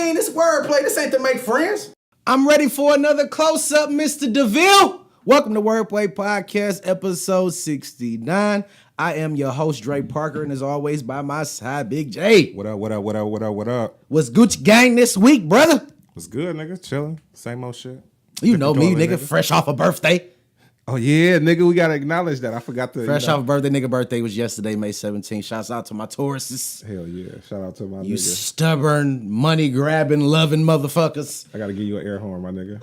mean? It's wordplay. This ain't to make friends. I'm ready for another close-up, Mr. DeVille. Welcome to Wordplay Podcast, episode 69. I am your host, Dre Parker, and as always, by my side, Big J. What up, what up, what up, what up, what up? What's Gucci gang this week, brother? What's good, nigga? Chilling. Same old shit. You know me, nigga, fresh off a birthday. Oh, yeah, nigga, we got to acknowledge that. I forgot to. Fresh off a birthday, nigga. Birthday was yesterday, May 17th. Shouts out to my Tauruses. Hell yeah. Shout out to my You nigga. stubborn, money-grabbing, loving motherfuckers. I got to give you an air horn, my nigga.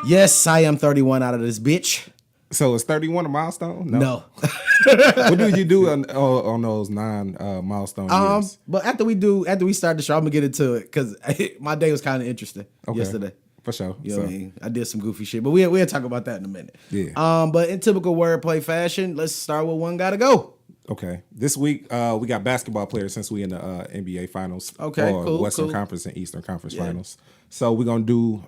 Yes, I am 31 out of this bitch. So is 31 a milestone? No. What do you do on those milestone years? But after we start the show, I'm gonna get into it because my day was kind of interesting yesterday. For sure. You know what I mean? I did some goofy shit, but we'll talk about that in a minute. Yeah. But in typical wordplay fashion, let's start with one gotta go. Okay. This week, we got basketball players since we in the NBA finals. Okay, cool. Western Conference and Eastern Conference finals. So we're gonna do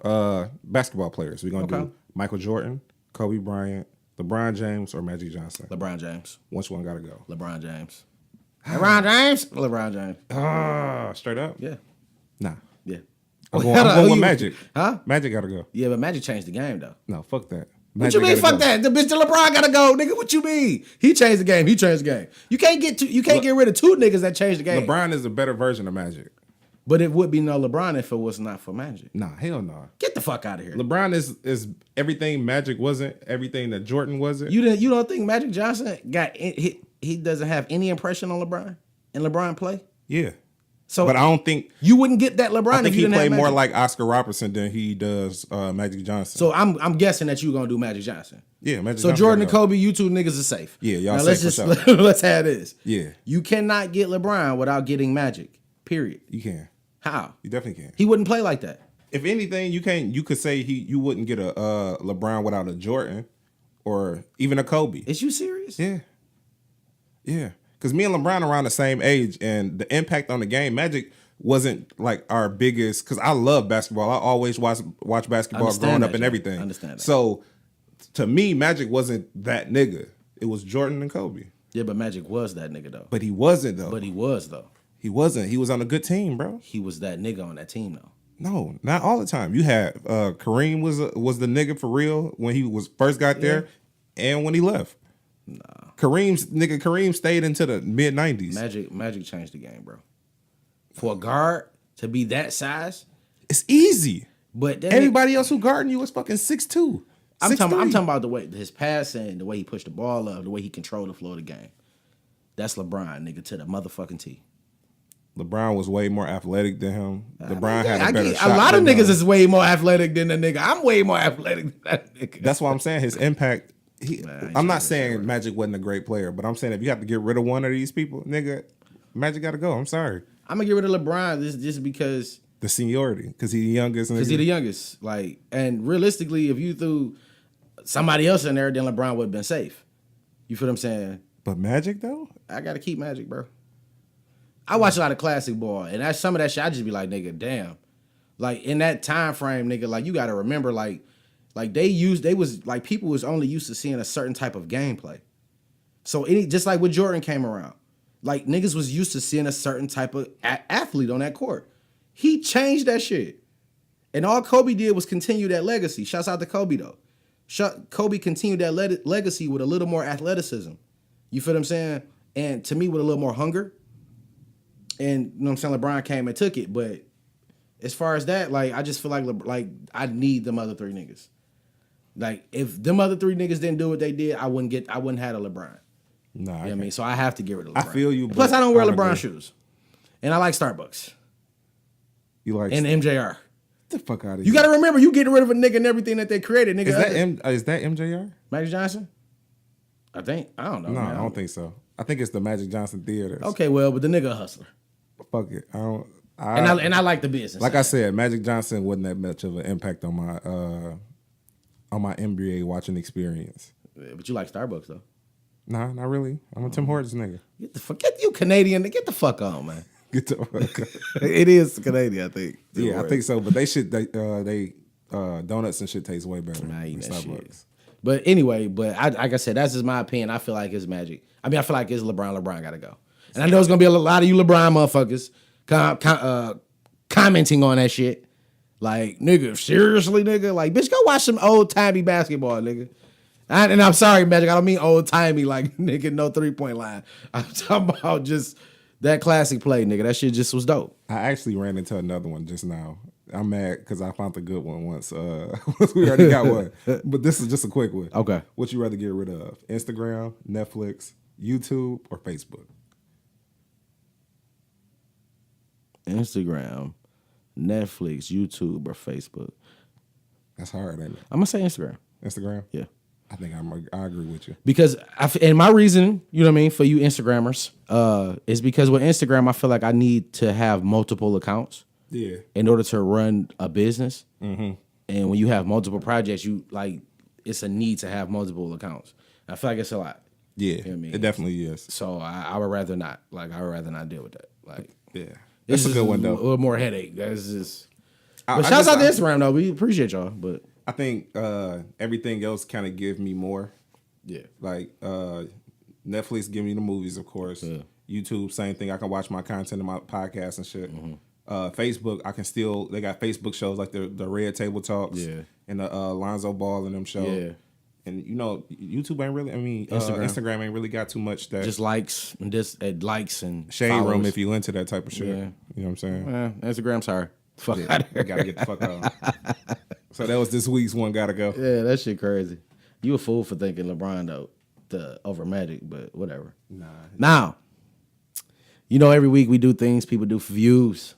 basketball players. We're gonna do Michael Jordan, Kobe Bryant, LeBron James, or Magic Johnson. LeBron James. Which one gotta go? LeBron James. LeBron James? LeBron James. Straight up? Yeah. Nah. Yeah. I'm going with Magic. Huh? Magic gotta go. Yeah, but Magic changed the game, though. No, fuck that. What you mean, fuck that? The bitch LeBron gotta go, nigga. What you mean? He changed the game. You can't get rid of two niggas that changed the game. LeBron is a better version of Magic. But it would be no LeBron if it was not for Magic. Nah, hell no. Get the fuck out of here. LeBron is everything Magic wasn't, everything that Jordan wasn't. You don't think Magic Johnson he doesn't have any impression on LeBron and LeBron play? Yeah. So, but I don't think you wouldn't get that LeBron. I think if you he didn't played have more Magic. like Oscar Robertson than he does Magic Johnson. So I'm guessing that you're gonna do Magic Johnson. Yeah, Magic so Johnson. So Jordan and Kobe, you two niggas are safe. Yeah, y'all now safe let's for just sure. let's have this. Yeah. You cannot get LeBron without getting Magic. Period. You can. How? You definitely can. He wouldn't play like that. If anything, you could say you wouldn't get a LeBron without a Jordan or even a Kobe. Is you serious? Yeah. Yeah. Because me and LeBron are around the same age, and the impact on the game, Magic wasn't like our biggest. Because I love basketball. I always watch basketball growing up and everything. I understand that. So to me, Magic wasn't that nigga. It was Jordan and Kobe. Yeah, but Magic was that nigga though. But he wasn't though. He wasn't. He was on a good team, bro. He was that nigga on that team though. No, not all the time. You had Kareem was the nigga for real when he was first got there, and when he left. Nah, Kareem stayed into the mid-90s. Magic changed the game, bro. For a guard to be that size, it's easy. But everybody else who guarding you was fucking 6'2". I'm talking about the way his passing, the way he pushed the ball up, the way he controlled the flow of the game. That's LeBron, nigga, to the motherfucking T. LeBron was way more athletic than him. LeBron had a better shot. A lot of niggas is way more athletic than the nigga. I'm way more athletic than that nigga. That's why I'm saying his impact. I'm not saying Magic wasn't a great player, but I'm saying if you have to get rid of one of these people, nigga, Magic got to go. I'm sorry. I'm gonna get rid of LeBron just because the seniority, because he's the youngest. Because he's the youngest. Like, and realistically, if you threw somebody else in there, then LeBron would have been safe. You feel what I'm saying? But Magic though, I gotta keep Magic, bro. I watch a lot of classic ball, and that's some of that shit. I just be like, nigga, damn. Like in that time frame, nigga, like you gotta remember, like people was only used to seeing a certain type of gameplay. So just like when Jordan came around, like niggas was used to seeing a certain type of athlete on that court. He changed that shit, and all Kobe did was continue that legacy. Shouts out to Kobe though. Kobe continued that legacy with a little more athleticism. You feel what I'm saying? And to me, with a little more hunger. And you know what I'm saying, LeBron came and took it, but as far as that, like I just feel like I need them other three niggas. Like if them other three niggas didn't do what they did, I wouldn't have a LeBron. Nah, you know what I mean, so I have to get rid of LeBron. I feel you. Plus, I don't wear LeBron shoes, and I like Starbucks. You like and MJR. Get the fuck out of here. You got to remember, you getting rid of a nigga and everything that they created, nigga. Is that MJR? Magic Johnson? I don't know. No, man. I don't think so. I think it's the Magic Johnson Theater. Okay, well, but the nigga a hustler. Fuck it. I like the business. Like I said, Magic Johnson wasn't that much of an impact on my NBA watching experience. Yeah, but you like Starbucks though. Nah, not really. I'm a Tim Hortons nigga. Get you Canadian. Get the fuck on, man. Get the fuck. It is Canadian, I think. Yeah, I think so. But they donuts and shit taste way better than Starbucks. Shit. But anyway, like I said, that's just my opinion. I feel like it's Magic. I mean, I feel like it's LeBron. LeBron got to go. And I know it's gonna be a lot of you LeBron motherfuckers commenting on that shit. Like, nigga, seriously, nigga? Like, bitch, go watch some old-timey basketball, nigga. And I'm sorry, Magic, I don't mean old-timey, like, nigga, no three-point line. I'm talking about just that classic play, nigga. That shit just was dope. I actually ran into another one just now. I'm mad because I found a good one once. Once we already got one. But this is just a quick one. Okay. What you rather get rid of? Instagram, Netflix, YouTube, or Facebook? Instagram, Netflix, YouTube, or Facebook. That's hard, ain't it? I'm gonna say Instagram. Instagram? Yeah. I think I agree with you. Because and my reason, you know what I mean, for you Instagrammers, is because with Instagram, I feel like I need to have multiple accounts. Yeah. In order to run a business. Mm-hmm. And when you have multiple projects, you like it's a need to have multiple accounts. I feel like it's a lot. Yeah. You know what I mean? It definitely is. So I would rather not. Like I would rather not deal with that. Like yeah. That's a good one though. A little more headache. That's just But shouts out to Instagram though. We appreciate y'all. But I think everything else kind of give me more. Yeah. Like Netflix give me the movies, of course. Yeah. YouTube, same thing. I can watch my content in my podcast and shit. Mm-hmm. Facebook, I can still. They got Facebook shows like the Red Table Talks, and the Lonzo Ball and them shows. Yeah. And you know, YouTube ain't really. I mean, Instagram ain't really got too much that. Just likes and just likes and shade followers. Room if you into that type of shit. Yeah. You know what I'm saying? Instagram, sorry, fuck out of here. Gotta get the fuck out. So that was this week's one. Gotta go. Yeah, that shit crazy. You a fool for thinking LeBron though, over Magic, but whatever. Nah. Now, you know, every week we do things people do for views.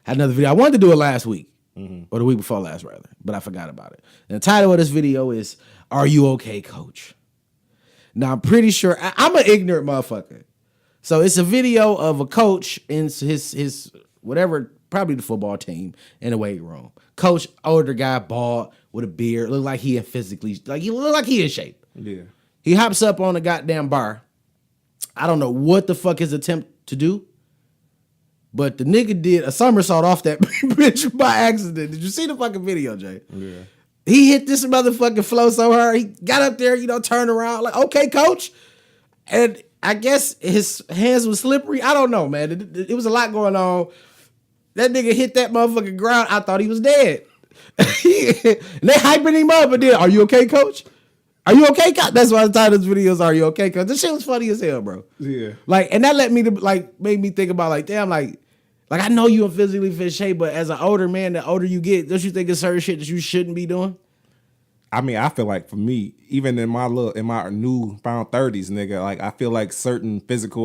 Had another video. I wanted to do it last week, or the week before last, rather, but I forgot about it. And the title of this video is, "Are You Okay, Coach?" Now, I'm pretty sure, I'm an ignorant motherfucker. So it's a video of a coach in his whatever, probably the football team, in the weight room. Coach, older guy, bald, with a beard, look like he look like he in shape. Yeah. He hops up on a goddamn bar. I don't know what the fuck his attempt to do. But the nigga did a somersault off that bitch by accident. Did you see the fucking video, Jay? Yeah. He hit this motherfucking flow so hard. He got up there, turned around like, okay, coach. And I guess his hands was slippery. I don't know, man. It was a lot going on. That nigga hit that motherfucking ground. I thought he was dead. And they hyping him up and then, are you okay, coach? Are you okay, coach? That's why the title of this video is, are you okay, coach? This shit was funny as hell, bro. Yeah. Like, and that made me think about, like, damn, like I know you in physically fit shape, but as an older man, the older you get, don't you think there's certain shit that you shouldn't be doing? I mean, I feel like for me, even in my newfound 30s, nigga, like I feel like certain physical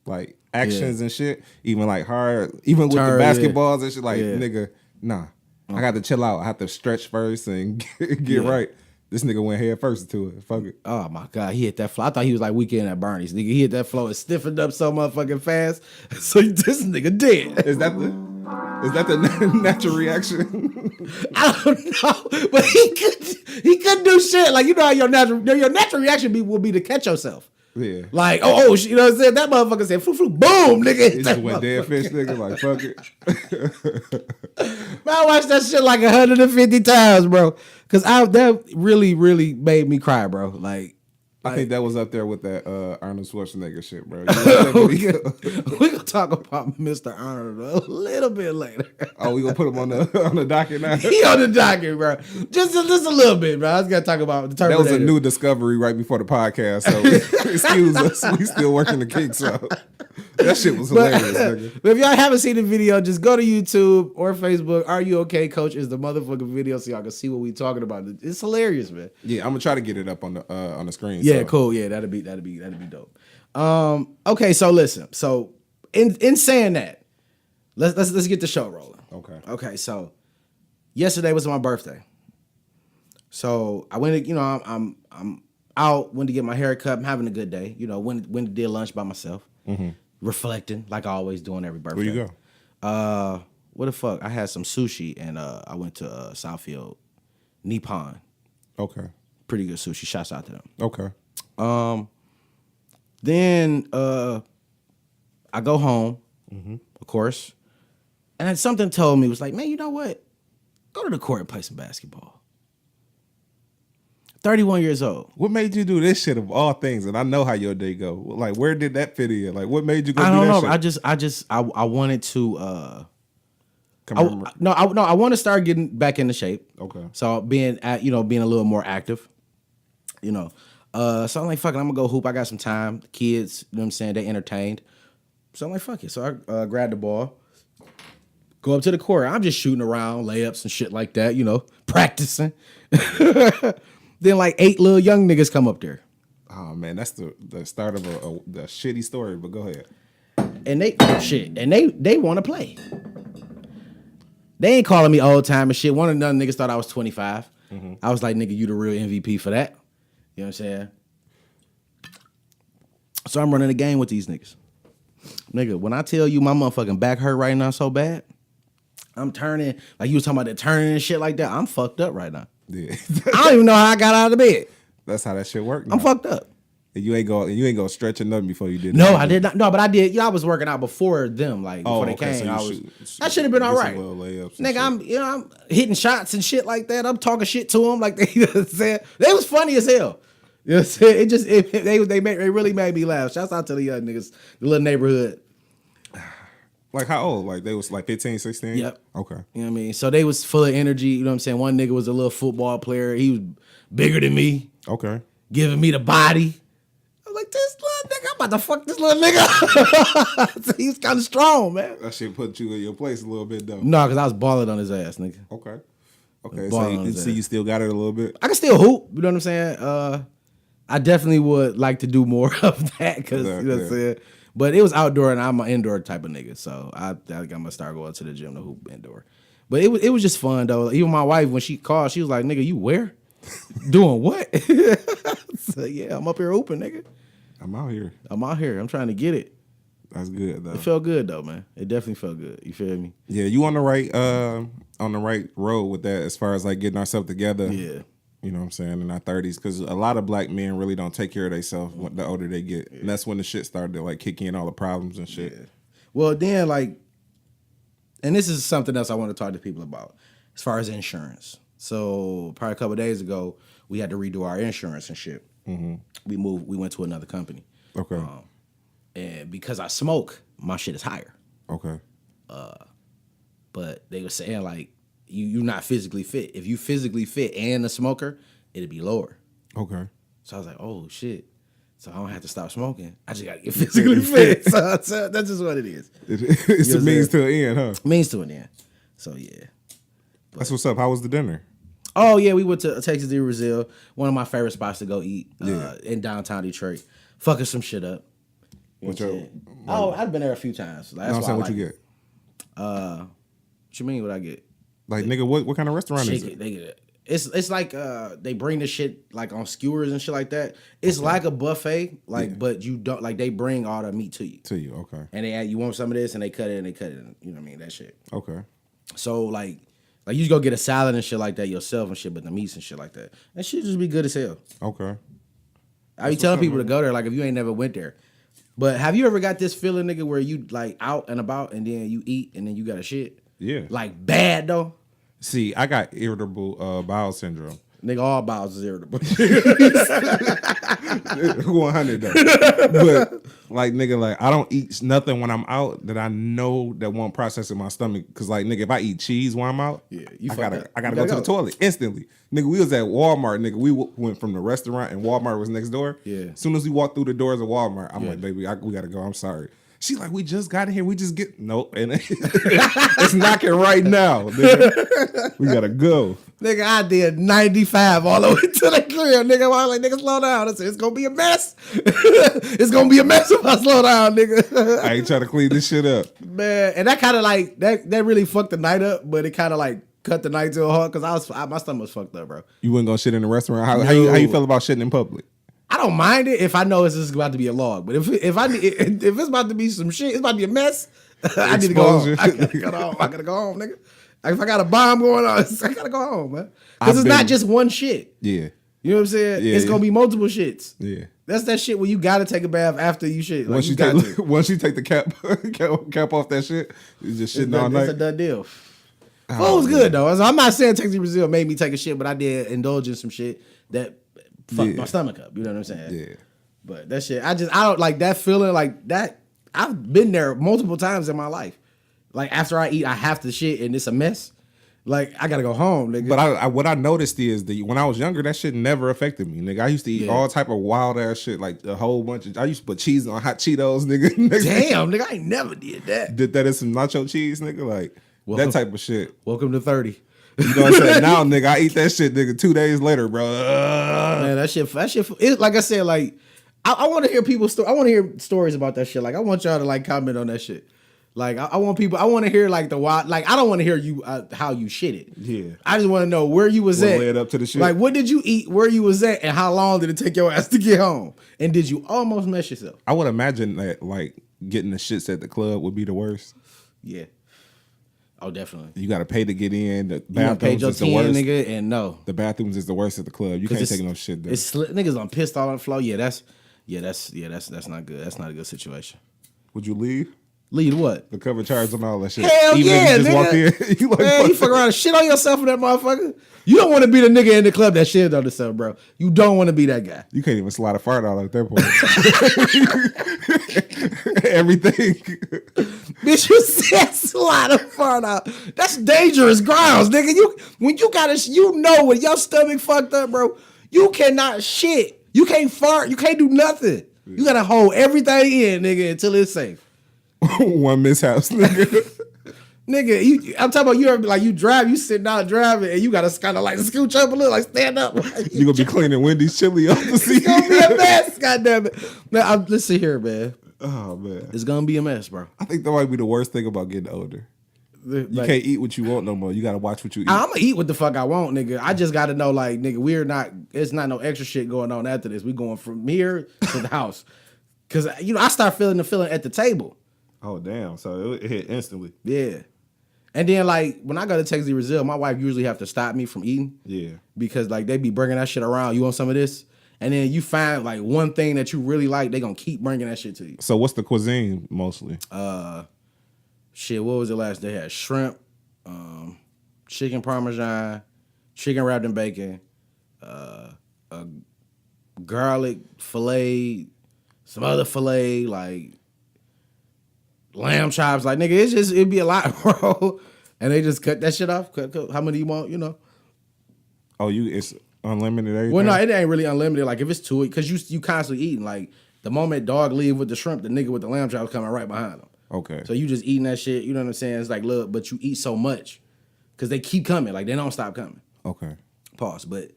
like actions and shit, even like hard, even with the basketballs and shit, like nigga, nah. I got to chill out. I have to stretch first and get right. This nigga went head first to it. Fuck it. Oh my God, he hit that flow. I thought he was like Weekend at Bernie's. Nigga, he hit that flow and stiffened up so motherfucking fast. So this nigga dead. Is that the natural reaction? I don't know, but he couldn't do shit. Like, you know how your natural reaction will be to catch yourself. Yeah. Like, you know what I'm saying? That motherfucker said, flu, boom, nigga. He just went dead fish, nigga. Like, fuck it. Man, I watched that shit like 150 times, bro. Because that really, really made me cry, bro. Like, I think that was up there with that Arnold Schwarzenegger shit, bro. We gonna talk about Mr. Arnold a little bit later. Oh, we gonna put him on the docket now? He on the docket, bro. Just a little bit, bro. I just gotta talk about the Terminator. That was a new discovery right before the podcast, so excuse us. We still working the kinks out. That shit was hilarious, nigga. But if y'all haven't seen the video, just go to YouTube or Facebook. Are You Okay, Coach? Is the motherfucking video so y'all can see what we talking about. It's hilarious, man. Yeah, I'm gonna try to get it up on the screen. Yeah, cool. Yeah, that'd be dope. Okay, so listen. So in saying that, let's get the show rolling. Okay. So yesterday was my birthday. So I went to, I'm out, went to get my hair cut. I'm having a good day. Went to did lunch by myself. Mm-hmm. Reflecting like I always do on every birthday. Where you go? What the fuck? I had some sushi and I went to Southfield Nippon. Okay. Pretty good sushi. Shouts out to them. Okay. Then I go home, of course, and then something told me, was like, man, you know what? Go to the court and play some basketball. 31 years old. What made you do this shit of all things? And I know how your day go. Like, where did that fit in? Like, what made you go? I don't know. Shit? I wanted to. I want to start getting back into shape. Okay. So being a little more active. So I'm like, fuck it, I'm gonna go hoop. I got some time. The kids, you know what I'm saying, they entertained. So I'm like, fuck it. So I grabbed the ball, go up to the court. I'm just shooting around, layups and shit like that, practicing. Then like 8 little young niggas come up there. Oh man, that's the start of a shitty story, but go ahead. And they want to play. They ain't calling me old time and shit. One of them niggas thought I was 25. Mm-hmm. I was like, nigga, you the real MVP for that. You know what I'm saying? So I'm running the game with these niggas. Nigga, when I tell you my motherfucking back hurt right now so bad, I'm turning, like you was talking about the turning and shit like that, I'm fucked up right now. Yeah. I don't even know how I got out of the bed. That's how that shit worked. I'm fucked up. And you ain't go stretching nothing before you did. No, I did not. No, but I did. I was working out before them, like before they came. So I should have been all right. Nigga, I'm hitting shots and shit like that. I'm talking shit to them like they said. They was funny as hell. You know what I'm saying? They really made me laugh. Shouts out to the young niggas, the little neighborhood. Like how old? Like they was like 15, 16? Yep. Okay. You know what I mean? So they was full of energy. You know what I'm saying? One nigga was a little football player. He was bigger than me. Okay. Giving me the body. I was like, this little nigga, I'm about to fuck this little nigga. So he's kind of strong, man. That shit put you in your place a little bit, though. No, because I was balling on his ass, nigga. Okay. So you still got it a little bit? I can still hoop. You know what I'm saying? I definitely would like to do more of that because, you know what I'm saying? But it was outdoor and I'm an indoor type of nigga. So I think I'm going to start going to the gym to hoop indoor. But it was just fun, though. Even my wife, when she called, she was like, nigga, you where? Doing what? So, yeah, I'm up here hooping, nigga. I'm out here. I'm trying to get it. That's good, though. It felt good, though, man. It definitely felt good. You feel me? Yeah, you on the right road with that as far as like getting ourselves together. Yeah. You know what I'm saying? In our 30s. Because a lot of black men really don't take care of themselves the older they get. Yeah. And that's when the shit started to like kick in all the problems and shit. Yeah. Well, then like, and this is something else I want to talk to people about as far as insurance. So probably a couple of days ago, we had to redo our insurance and shit. Mm-hmm. We went to another company. Okay. And because I smoke, my shit is higher. Okay. But they were saying like, you're not physically fit. If you physically fit and a smoker, it'd be lower. Okay. So I was like, oh shit. So I don't have to stop smoking. I just gotta get physically fit. So that's just what it is. It's a means to an end, huh? Means to an end. So yeah. That's what's up. How was the dinner? Oh yeah, we went to Texas de Brazil, one of my favorite spots to go eat in downtown Detroit. Fucking some shit up. I've been there a few times. That's why what you get? What you mean? What I get? Like nigga, what kind of restaurant is it? They get it. It's like they bring the shit like on skewers and shit like that. It's like a buffet, but you don't like they bring all the meat to you. Okay. And they add you want some of this and they cut it. You know what I mean? That shit. Okay. So like you just go get a salad and shit like that yourself and shit, but the meats and shit like that. That shit just be good as hell. Okay. I be telling people to go there, like if you ain't never went there. But have you ever got this feeling, nigga, where you like out and about and then you eat and then you got a shit? Yeah. Like bad though? See, I got irritable bowel syndrome. Nigga, all bowels is irritable. 100 though. But like nigga, like I don't eat nothing when I'm out that I know that won't process in my stomach. Cause like nigga, if I eat cheese while I'm out, I gotta go to the toilet instantly. Nigga, we was at Walmart. Nigga, we went from the restaurant and Walmart was next door. Yeah. As soon as we walked through the doors of Walmart, I'm like, baby, we gotta go. I'm sorry. She's like, we just got in here. We just nope. And it's knocking right now. Nigga. We gotta go. Nigga, I did 95 all the way to the crib. Nigga, I was like, nigga, slow down. I said, it's gonna be a mess. It's gonna be a mess if I slow down, nigga. I ain't trying to clean this shit up. Man, and that kind of like, that really fucked the night up, but it kind of like cut the night to a halt because my stomach was fucked up, bro. You wouldn't go shit in the restaurant? How you feel about shitting in public? I don't mind it if I know it's just about to be a log. But if it's about to be some shit, it's about to be a mess, I need to go home. I gotta go home, nigga. If I got a bomb going on, I gotta go home, man. Because it's not just one shit. Yeah. You know what I'm saying? Yeah, it's gonna be multiple shits. Yeah. That's that shit where you gotta take a bath after you shit. Like, once you take the cap off that shit, you just shitting all night. It's a done deal. Food was good though. I'm not saying Texas Brazil made me take a shit, but I did indulge in some shit that fuck my stomach up. You know what I'm saying? Yeah. But that shit, I don't like that feeling like that. I've been there multiple times in my life. Like after I eat, I have to shit and it's a mess. Like I gotta go home, nigga. But what I noticed is when I was younger, that shit never affected me, nigga. I used to eat all type of wild ass shit, like a whole bunch of. I used to put cheese on hot Cheetos, nigga. Damn, nigga, I ain't never did that. Did that in some nacho cheese, nigga, like that type of shit. Welcome to 30. You know what I'm saying? Now, nigga, I eat that shit, nigga, 2 days later, bro. Man, that shit. Like I said, like I want to hear people's I want to hear stories about that shit. Like I want y'all to like comment on that shit. Like I want people. I want to hear like the wild. Like I don't want to hear you how you shit it. Yeah. I just want to know where you was at. Led up to the shit. Like what did you eat? Where you was at, and how long did it take your ass to get home? And did you almost mess yourself? I would imagine that like getting the shits at the club would be the worst. Yeah. Oh, definitely. You got to pay to get in. The bathrooms is the worst. Nigga, and no, the bathrooms is the worst at the club. You can't take no shit there. It's niggas on pissed all on the floor. Yeah, that's not good. That's not a good situation. Would you leave? Leave what? The cover charge and all that shit. Hell Even yeah, if you just nigga. walk in, you like, man, you fuck around and shit on yourself in that motherfucker. You don't want to be the nigga in the club that shit on himself, bro. You don't want to be that guy. You can't even slide a fart out at that point. Everything. Bitch, you said slide a fart out. That's dangerous grounds, nigga. When your stomach fucked up, bro, you cannot shit. You can't fart. You can't do nothing. You gotta hold everything in, nigga, until it's safe. One mishaps, nigga. Nigga, I'm talking about you ever like you drive, you sitting out driving, and you gotta kind of like scooch up a little, like stand up. You gonna be cleaning Wendy's chili off the seat. It's gonna be a mess, goddamn it. Man, let's sit here, man. Oh man, it's gonna be a mess, bro. I think that might be the worst thing about getting older. You can't eat what you want no more. You gotta watch what you eat. I'm gonna eat what the fuck I want, nigga. I just gotta know, like, nigga, it's not no extra shit going on after this. We going from here to the house. Cause I start feeling the feeling at the table. Oh damn! So it hit instantly. Yeah, and then like when I go to Texas Brazil, my wife usually have to stop me from eating. Yeah, because like they be bringing that shit around. You want some of this? And then you find like one thing that you really like, they gonna keep bringing that shit to you. So what's the cuisine mostly? Shit. What was it last? They had shrimp, chicken parmesan, chicken wrapped in bacon, a garlic fillet, some other fillet like. Lamb chops, like nigga, it'd be a lot, bro. And they just cut that shit off. Cut, how many you want, Oh, it's unlimited everything? Well, no, it ain't really unlimited. Like if it's two, because you constantly eating. Like the moment dog leave with the shrimp, the nigga with the lamb chops coming right behind them. Okay. So you just eating that shit. You know what I'm saying? It's like look, but you eat so much because they keep coming. Like they don't stop coming. Okay. Pause. But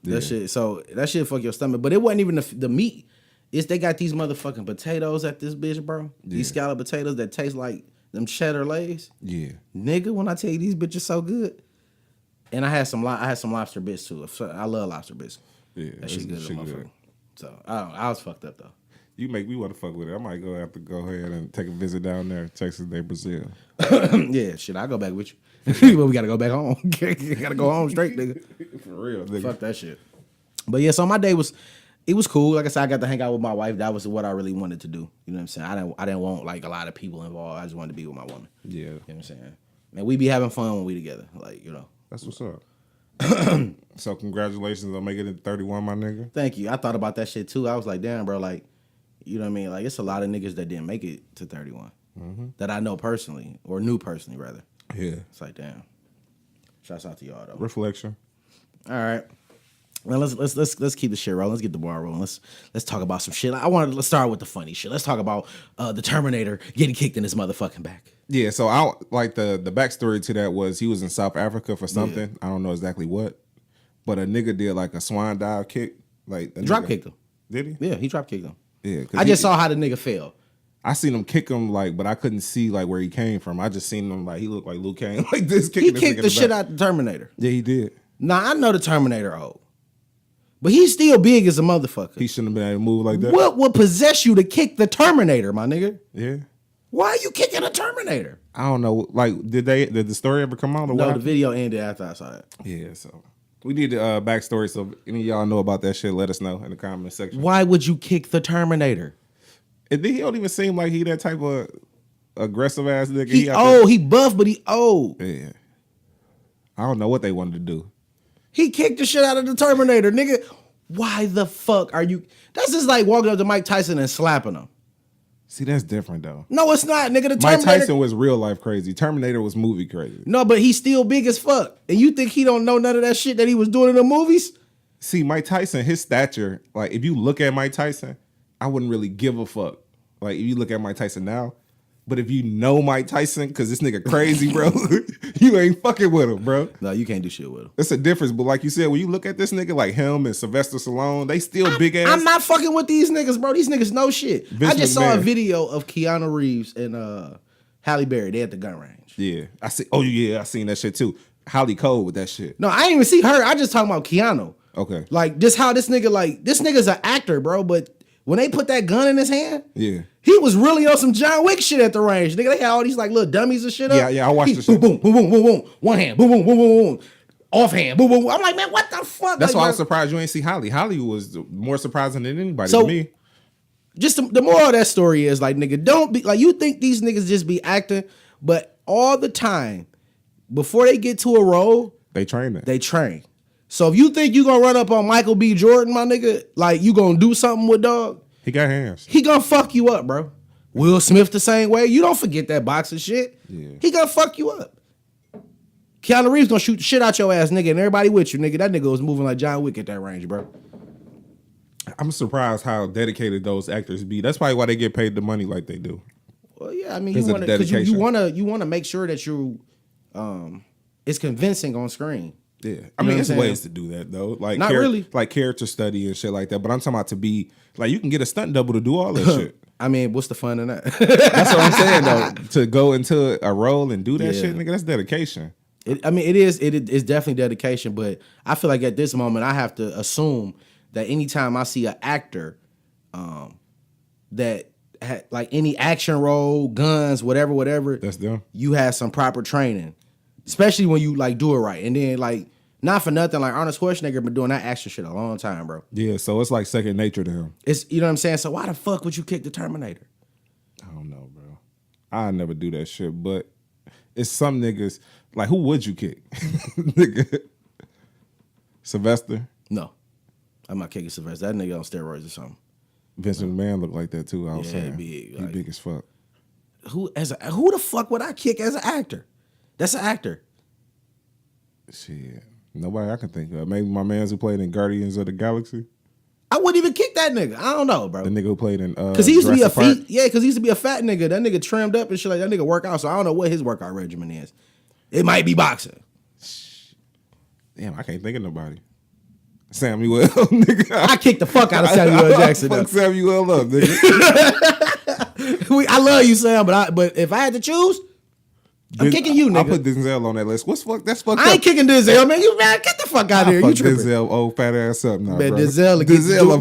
that shit. So that shit fuck your stomach. But it wasn't even the meat. They got these motherfucking potatoes at this bitch, bro. Yeah. These scallop potatoes that taste like them cheddar lays. Yeah. Nigga, when I tell you these bitches so good. And I had some lobster bits too. I love lobster bits. Yeah. That shit good, motherfucker. So I was fucked up though. You make me want to fuck with it. I might have to go ahead and take a visit down there, Texas Day, Brazil. Yeah, shit, I'll go back with you. But we gotta go back home. Gotta go home straight, nigga. For real, nigga. Fuck that shit. But yeah, so my day was cool. Like I said, I got to hang out with my wife. That was what I really wanted to do. You know what I'm saying? I didn't want like a lot of people involved. I just wanted to be with my woman. Yeah. You know what I'm saying? Man, we be having fun when we together. Like, That's what's up. So congratulations on making it 31, my nigga. Thank you. I thought about that shit too. I was like, damn, bro, like, you know what I mean? Like, it's a lot of niggas that didn't make it to 31. Mm-hmm. That I know personally, or knew personally, rather. Yeah. It's like, damn. Shouts out to y'all, though. Reflection. All right. Well, let's keep the shit rolling. Let's get the bar rolling. Let's talk about some shit. Let's start with the funny shit. Let's talk about the Terminator getting kicked in his motherfucking back. Yeah, so I like the backstory to that was he was in South Africa for something. Yeah. I don't know exactly what, but a nigga did like a swan dive kick. Like drop kicked him. Did he? Yeah, he drop kicked him. Yeah, I just saw how the nigga fell. I seen him kick him but I couldn't see like where he came from. I just seen him like he looked like Luke Kane like this. He kicked the shit out the Terminator. Yeah, he did. Nah, I know the Terminator old. But he's still big as a motherfucker. He shouldn't have been able to move like that. What would possess you to kick the Terminator, my nigga? Yeah. Why are you kicking a Terminator? I don't know. Like, did the story ever come out? Or no, the video ended after I saw that. Yeah, so we need the backstory. So if any of y'all know about that shit, let us know in the comment section. Why would you kick the Terminator? And then he don't even seem like he that type of aggressive ass nigga. He old. He buff, but he old. Yeah. I don't know what they wanted to do. He kicked the shit out of the Terminator, nigga. Why the fuck are you? That's just like walking up to Mike Tyson and slapping him. See, that's different though. No, it's not, nigga. The Mike Terminator. Tyson was real life crazy. Terminator was movie crazy. No, but he's still big as fuck. And you think he don't know none of that shit that he was doing in the movies? See, Mike Tyson, his stature, like if you look at Mike Tyson, I wouldn't really give a fuck. Like if you look at Mike Tyson now, but if you know Mike Tyson, because this nigga crazy, bro, you ain't fucking with him, bro. No, you can't do shit with him. It's a difference. But like you said, when you look at this nigga like him and Sylvester Stallone, they still big ass. I'm not fucking with these niggas, bro. These niggas know shit. Vince I just saw a McMahon. video of Keanu Reeves and Halle Berry. They at the gun range. Yeah, I see. Oh yeah, I seen that shit too. Holly Cole with that shit. No, I didn't even see her. I just talking about Keanu. Okay. Like just how this nigga's an actor, bro. But when they put that gun in his hand, Yeah. he was really on some John Wick shit at the range. Nigga, they had all these like little dummies and shit up. Yeah, I watched He the shit. boom, boom, boom, boom, boom, boom. One hand, boom, boom, boom, boom, boom. Off hand, boom, boom, boom. I'm like, man, what the fuck? That's like, why I'm bro, surprised you ain't see Holly. Holly was more surprising than anybody So- to me. just the moral of that story is like, nigga, don't be like, you think these niggas just be acting, but all the time before they get to a role, They trained it. they train. So if you think you gonna run up on Michael B. Jordan, my nigga, like you gonna do something with dog, He got hands. he gonna fuck you up, bro. Will Smith the same way. You don't forget that boxing shit. Yeah. He gonna fuck you up. Keanu Reeves gonna shoot the shit out your ass, nigga, and everybody with you, nigga. That nigga was moving like John Wick at that range, bro. I'm surprised how dedicated those actors be. That's probably why they get paid the money like they do. Well, yeah, I mean, Because you of want the to, dedication. you want to make sure that you, it's convincing on screen. Yeah, I You know mean, what there's I'm saying? ways to do that though. Like Not really. like character study and shit like that. But I'm talking about to be like you can get a stunt double to do all that shit. I mean, what's the fun in that? That's what I'm saying though. To go into a role and do that Yeah. shit, nigga, that's dedication. It's definitely dedication, but I feel like at this moment I have to assume that anytime I see an actor, that like any action role, guns, whatever, That's them. you have some proper training, especially when you like do it right, and then like not for nothing, like Arnold Schwarzenegger been doing that action shit a long time, bro. Yeah, so it's like second nature to him. It's you know what I'm saying. So why the fuck would you kick the Terminator? I don't know, bro. I never do that shit, but it's some niggas like who would you kick? Nigga. Sylvester. No, I'm not kicking Sylvester. That nigga on steroids or something. Vince McMahon looked like that too. I was Yeah, saying big, he like- big as fuck. Who the fuck would I kick as an actor? That's an actor. Shit, nobody I can think of. Maybe my man's who played in Guardians of the Galaxy. I wouldn't even kick that nigga. I don't know, bro. The nigga who played in Cause he used to be a Jurassic Park. because he used to be a fat nigga. That nigga trimmed up and shit like that. Nigga work out. So I don't know what his workout regimen is. It might be boxing. Damn, I can't think of nobody. Samuel, nigga. I kicked the fuck out of Samuel L. Jackson. Fuck though. Samuel up, nigga. I love you, Sam, but if I had to choose, I'm kicking you, nigga. I'll put Denzel on that list. That's fucked I ain't up. kicking Denzel, man. You man, get the fuck out of here. Fuck You tripping? Denzel, old fat ass up now, Man, bro. Denzel a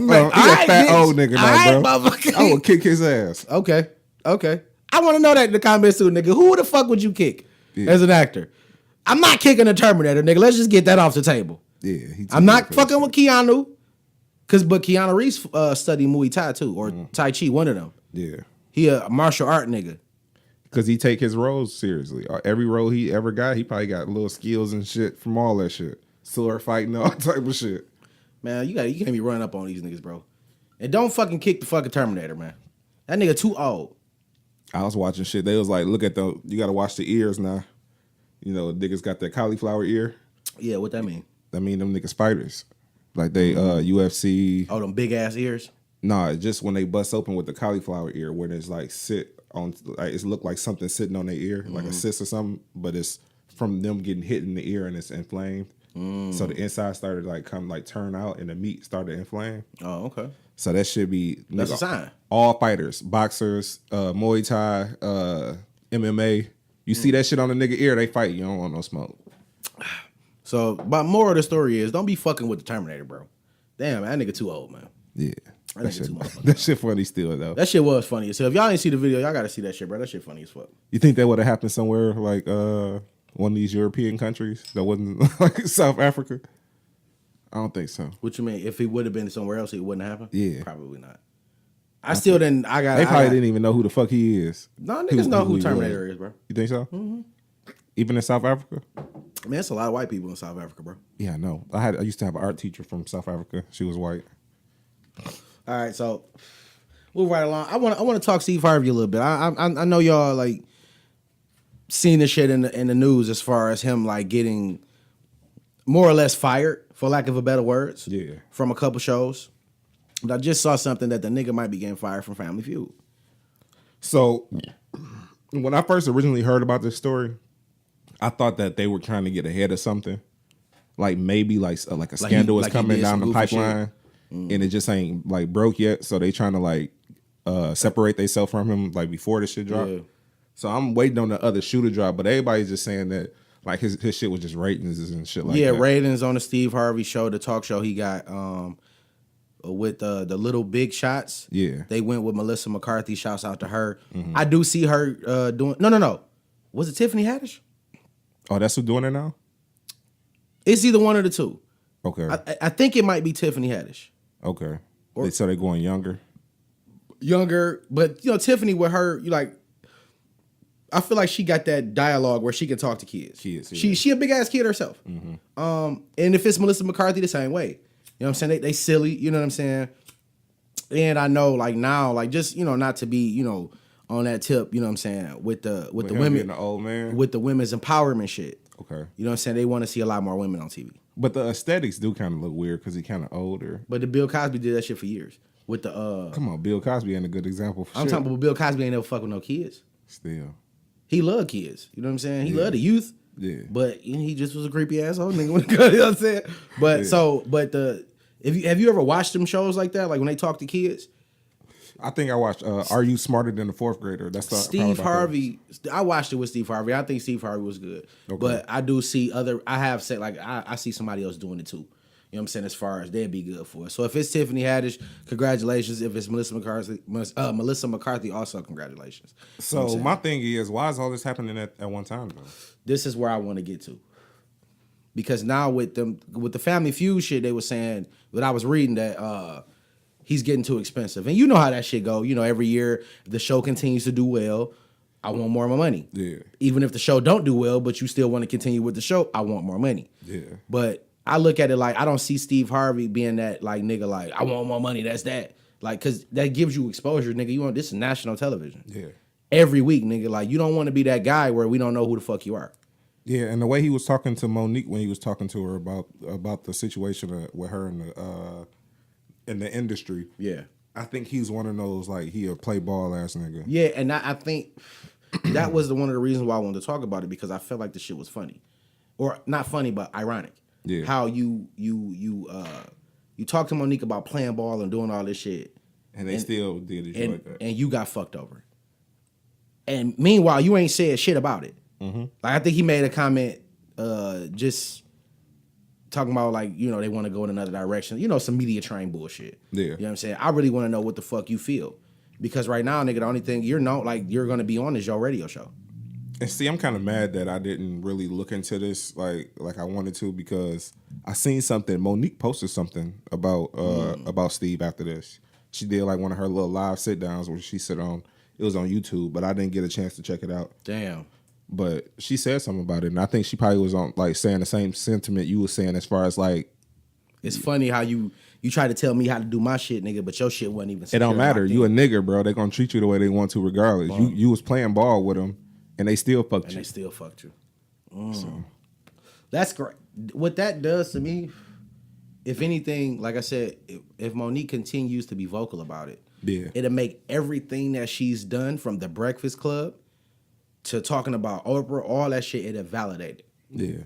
fat, he a fat old nigga now, bro. Motherfucker. I will kick his ass. Okay. I want to know that in the comments too, nigga. Who the fuck would you kick as an actor? I'm not kicking the Terminator, nigga. Let's just get that off the table. Yeah, I'm not fucking with Keanu, but Keanu Reeves studied Muay Thai too, or Tai Chi, one of them. Yeah, He a martial art nigga. because he take his roles seriously. Every role he ever got, he probably got little skills and shit from all that shit. Sword fighting, all type of shit. Man, you can't be running up on these niggas, bro. And don't fucking kick the fucking Terminator, man. That nigga too old. I was watching shit. They was like, look at you got to watch the ears now. You know, niggas got that cauliflower ear. Yeah, what that mean? That mean them niggas fighters. Like they UFC. Oh, them big ass ears. Nah, it's just when they bust open with the cauliflower ear, where there's like sit on, like it look like something sitting on their ear, like a cyst or something, but it's from them getting hit in the ear and it's inflamed. So the inside started like turn out and the meat started inflame. Oh, okay. So that should be That's a sign. all fighters, boxers, Muay Thai, MMA. You see that shit on the nigga ear, they fight. You don't want no smoke. So, but more of the story is, don't be fucking with the Terminator, bro. Damn, that nigga too old, man. Yeah. That nigga too motherfucking That shit funny still though. That shit was funny. So if y'all didn't see the video, y'all gotta see that shit, bro. That shit funny as fuck. You think that would have happened somewhere like one of these European countries that wasn't like South Africa? I don't think so. What you mean? If he would have been somewhere else, it wouldn't happen? Yeah. Probably not. I still didn't. They probably didn't even know who the fuck he is. No, niggas know who he Terminator was. is, bro. You think so? Even in South Africa? Man, it's a lot of white people in South Africa, bro. Yeah, I know. I used to have an art teacher from South Africa. She was white. All right, so move right along. I want to talk Steve Harvey a little bit. I know y'all like seen this shit in the news as far as him like getting more or less fired, for lack of a better words. Yeah. From a couple shows. But I just saw something that the nigga might be getting fired from Family Feud. So when I first originally heard about this story, I thought that they were trying to get ahead of something. Like maybe like a scandal is coming down the pipeline and it just ain't like broke yet. So they trying to like separate themselves from him like before the shit drop. Yeah. So I'm waiting on the other shoe to drop, but everybody's just saying that like his shit was just ratings and shit like that. Yeah, ratings on the Steve Harvey show, the talk show he got with the Little Big Shots. Yeah. They went with Melissa McCarthy. Shouts out to her. Mm-hmm. I do see her doing... No. Was it Tiffany Haddish? Oh, that's who's doing it now? It's either one of the two. Okay. I think it might be Tiffany Haddish. Okay. So they're going younger? Younger, but Tiffany with her, I feel like she got that dialogue where she can talk to kids. Yeah. She a big ass kid herself. Mm-hmm. And if it's Melissa McCarthy, the same way. You know what I'm saying? They silly, you know what I'm saying? And I know like now, like just, not to be, on that tip, you know what I'm saying, with the women, the old man, with the women's empowerment shit. Okay. You know what I'm saying? They want to see a lot more women on TV. But the aesthetics do kind of look weird because he kind of older. But the Bill Cosby did that shit for years. With the Come on, Bill Cosby ain't a good example for I'm talking about Bill Cosby ain't never fuck with no kids. Still. He loved kids. You know what I'm saying? He loved the youth. Yeah. But he just was a creepy asshole nigga. You know what I'm saying? But have you ever watched them shows like that? Like when they talk to kids? I think I watched Are You Smarter Than a Fourth Grader? That's Steve Harvey. I watched it with Steve Harvey. I think Steve Harvey was good. Okay. But I do see I see somebody else doing it too. You know what I'm saying? As far as they'd be good for it. So if it's Tiffany Haddish, congratulations. If it's Melissa McCarthy, also congratulations. So you know my thing is, why is all this happening at one time though? This is where I want to get to. Because now with the Family Feud shit, they were saying, what I was reading that he's getting too expensive. And you know how that shit go. Every year if the show continues to do well, I want more money. Yeah. Even if the show don't do well, but you still want to continue with the show, I want more money. Yeah. But I look at it like I don't see Steve Harvey being that like nigga like I want more money. That's that. Like cause that gives you exposure, nigga. This is national television. Yeah. Every week, nigga. Like you don't want to be that guy where we don't know who the fuck you are. Yeah, and the way he was talking to Monique when he was talking to her about the situation with her in the industry. Yeah. I think he's one of those like he a play ball ass nigga. Yeah, and I think that was one of the reasons why I wanted to talk about it because I felt like the shit was funny, or not funny but ironic. Yeah. How you talk to Monique about playing ball and doing all this shit, and they still did it like that, and you got fucked over. And meanwhile, you ain't said shit about it. Mm-hmm. Like I think he made a comment, just talking about like they want to go in another direction. Some media train bullshit. Yeah. You know what I'm saying? I really want to know what the fuck you feel, because right now, nigga, the only thing you're gonna be on is your radio show. And see, I'm kind of mad that I didn't really look into this like I wanted to because I seen something. Monique posted something about Steve after this. She did like one of her little live sit downs where she sit on. It was on YouTube, but I didn't get a chance to check it out. Damn. But she said something about it, and I think she probably was on like saying the same sentiment you were saying as far as like. It's funny how you try to tell me how to do my shit, nigga, but your shit wasn't even. It don't matter. You a nigga, bro. They gonna treat you the way they want to, regardless. You was playing ball with them. And they still fucked you. And they still fucked you. So. That's great. What that does to me, if anything, like I said, if Monique continues to be vocal about it, it'll make everything that she's done from the Breakfast Club to talking about Oprah, all that shit, it'll validate it. Yeah.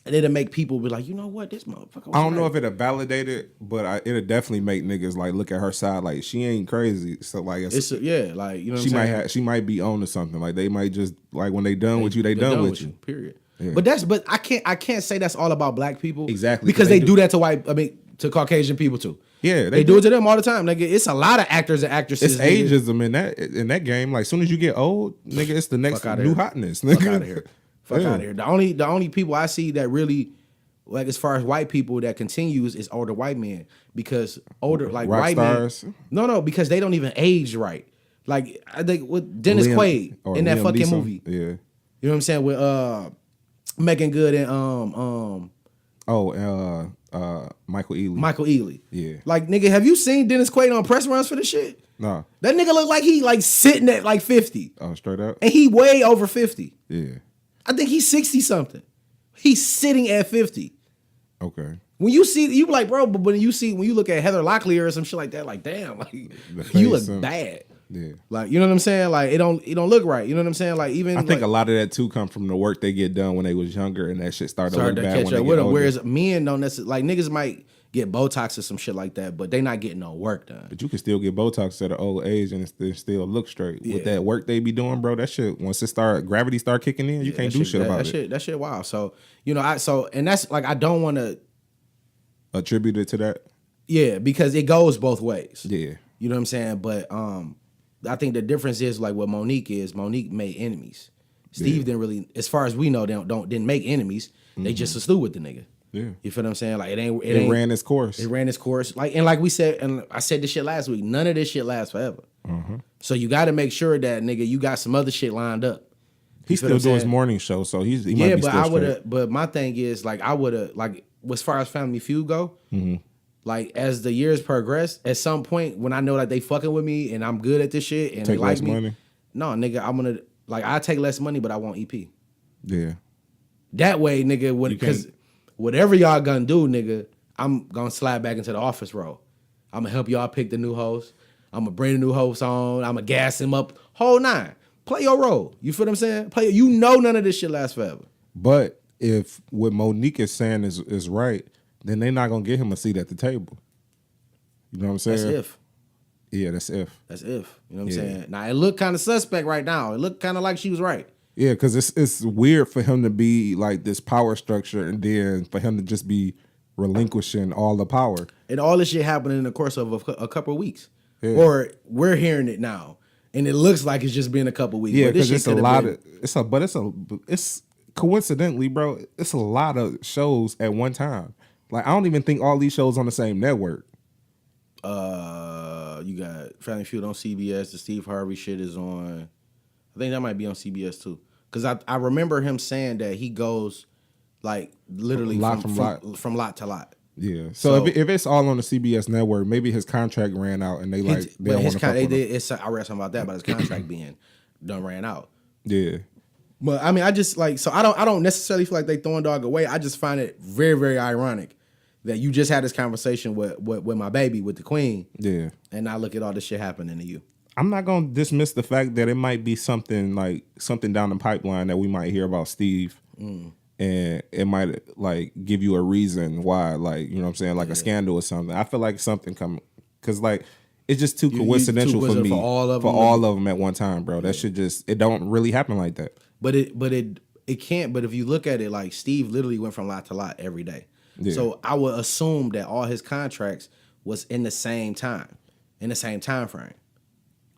And it'll make people be like, you know what, this motherfucker. I don't know if it'll validate it, but it'll definitely make niggas like look at her side like she ain't crazy. So like like you know, she might be on to something. Like they might just like when they done with you, they done with you. Period. Yeah. But I can't say that's all about black people. Exactly. Because they do that to to Caucasian people too. Yeah, they do it to them all the time. Nigga, it's a lot of actors and actresses. It's ageism in that game. Like as soon as you get old, nigga, it's the next new hotness. Nigga. Fuck out of here. Fuck out of here. The only people I see that really, like as far as white people that continues is older white men, because older like rock white stars. men. No, because they don't even age right. Like I think with Dennis Quaid in that fucking movie. Yeah. You know what I'm saying? With Making Good and Michael Ealy. Michael Ealy. Yeah. Like, nigga, have you seen Dennis Quaid on press runs for this shit? No. That nigga look like he like sitting at like 50. Oh, straight up? And he way over 50. Yeah. I think he's 60 something. He's sitting at 50. Okay. When you see, you like, bro, but when you look at Heather Locklear or some shit like that, like, damn, like, you look bad. Yeah. Like, you know what I'm saying? Like, it don't look right. You know what I'm saying? Like, even I think a lot of that too come from the work they get done when they was younger, and that shit started to look bad catch when up they with get them. older. Whereas men don't necessarily, like, niggas might get Botox or some shit like that, but they not getting no work done. But you can still get Botox at an old age and still look straight. Yeah. With that work they be doing, bro, that shit, once gravity start kicking in, you can't do shit about it. That shit wild. So, you know, and that's like, I don't want to attribute it to that. Yeah, because it goes both ways. Yeah. You know what I'm saying? But I think the difference is like what Monique is. Monique made enemies. Steve didn't really, as far as we know, didn't make enemies. They just was through with the nigga. Yeah. You feel what I'm saying? Like it ran its course. It ran its course. Like we said, and I said this shit last week, none of this shit lasts forever. So you got to make sure that, nigga, you got some other shit lined up. He's still doing his morning show, so he might be but still straight. But my thing is, like, I would have, like, as far as Family Feud go, like, as the years progress, at some point when I know that they fucking with me and I'm good at this shit and Take they like less me, money. no, nigga, I'm gonna, like, I take less money, but I want EP. Yeah. That way, nigga, because whatever y'all gonna do, nigga, I'm gonna slide back into the office role. I'm gonna help y'all pick the new host. I'm gonna bring the new host on. I'm gonna gas him up. Whole nine. Play your role. You feel what I'm saying? You know none of this shit lasts forever. But if what Monique is saying is right, then they're not gonna get him a seat at the table. You know what I'm saying? That's if. Yeah, that's if. That's if. You know what I'm saying? Now, it looked kind of suspect right now. It looked kind of like she was right. Yeah, because it's weird for him to be like this power structure and then for him to just be relinquishing all the power. And all this shit happened in the course of a couple of weeks. Yeah. Or we're hearing it now. And it looks like it's just been a couple of weeks. Yeah, because it's a lot of it's coincidentally, bro, it's a lot of shows at one time. Like, I don't even think all these shows on the same network. You got Family Feud on CBS. The Steve Harvey shit is on. I think that might be on CBS too. Because I remember him saying that he goes like literally from lot to lot. Yeah. So if it's all on the CBS network, maybe his contract ran out and they don't want to fuck with him. I read something about that, but his contract being done ran out. Yeah. But I mean, I just like, so I don't necessarily feel like they throwing dog away. I just find it very, very ironic that you just had this conversation with my baby, with the queen. Yeah. And now look at all this shit happening to you. I'm not gonna dismiss the fact that it might be something down the pipeline that we might hear about Steve. And it might like give you a reason why, like, you know what I'm saying, like a scandal or something. I feel like something coming, because like it's just too coincidental for me, for all of them at one time, bro. That should just, it don't really happen like that. But it can't. But if you look at it, like, Steve literally went from lot to lot every day. Yeah. So I would assume that all his contracts was in the same time frame.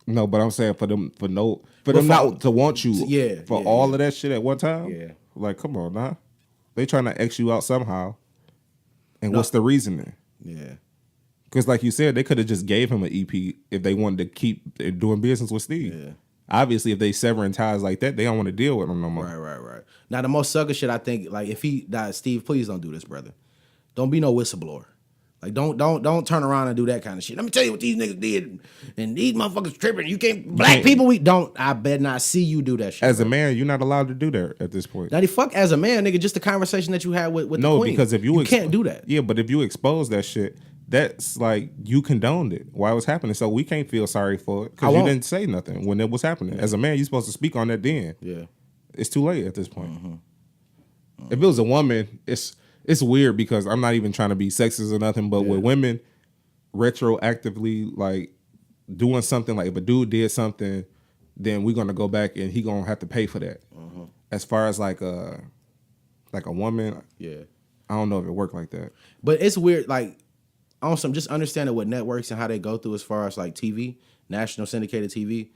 No, but I'm saying for them not to want you all of that shit at one time. Yeah. Like, come on, nah. They trying to X you out somehow. And what's the reasoning? Yeah. Because like you said, they could have just gave him an EP if they wanted to keep doing business with Steve. Yeah. Obviously, if they severing ties like that, they don't want to deal with him no more. Right. Now, the most sucker shit, I think, like, if he died, Steve, please don't do this, brother. Don't be no whistleblower. Like, don't turn around and do that kind of shit. Let me tell you what these niggas did, and these motherfuckers tripping. You can't, black people, I bet not see you do that shit. As a man, you're not allowed to do that at this point. Now, the fuck as a man, nigga, just the conversation that you had with the queen. No, because if you can't do that. Yeah, but if you expose that shit, that's like you condoned it while it was happening. So we can't feel sorry for it because you didn't say nothing when it was happening. Yeah. As a man, you're supposed to speak on that then. Yeah. It's too late at this point. If it was a woman, it's weird because I'm not even trying to be sexist or nothing, but with women, retroactively, like, doing something, like if a dude did something, then we're gonna go back and he gonna have to pay for that. As far as like a woman, I don't know if it worked like that. But it's weird, like, also just understanding what networks and how they go through as far as like TV, national syndicated TV.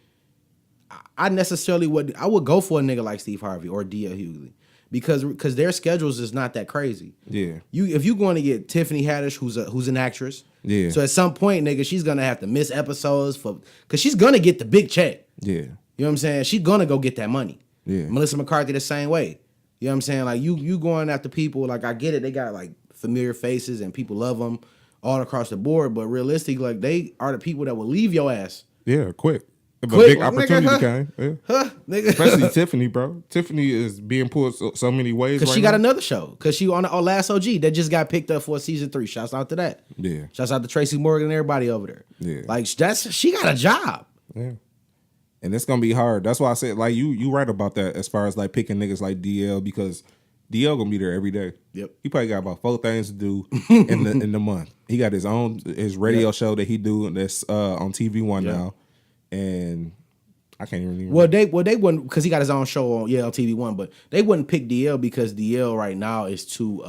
I would go for a nigga like Steve Harvey or D.L. Hughley. Because their schedules is not that crazy. Yeah. If you're going to get Tiffany Haddish, who's an actress. Yeah. So at some point, nigga, she's gonna have to miss episodes because she's gonna get the big check. Yeah. You know what I'm saying? She's gonna go get that money. Yeah. Melissa McCarthy the same way. You know what I'm saying? Like you going after people, like I get it, they got like familiar faces and people love them all across the board, but realistically, like they are the people that will leave your ass. Yeah, quick. If Quick, a big opportunity nigga, came. Yeah. Nigga. Especially Tiffany, bro. Tiffany is being pulled so many ways. Because right she got now. another show. Because she on Last OG that just got picked up for season 3. Shouts out to that. Yeah. Shouts out to Tracy Morgan and everybody over there. Yeah. Like she got a job. Yeah. And it's gonna be hard. That's why I said, like, you right about that as far as like picking niggas like DL, because DL gonna be there every day. Yep. He probably got about 4 things to do in the month. He got his radio show that he do that's on TV One now, and I can't even remember. Well they wouldn't, because he got his own show on on TV One, but they wouldn't pick DL because DL right now is too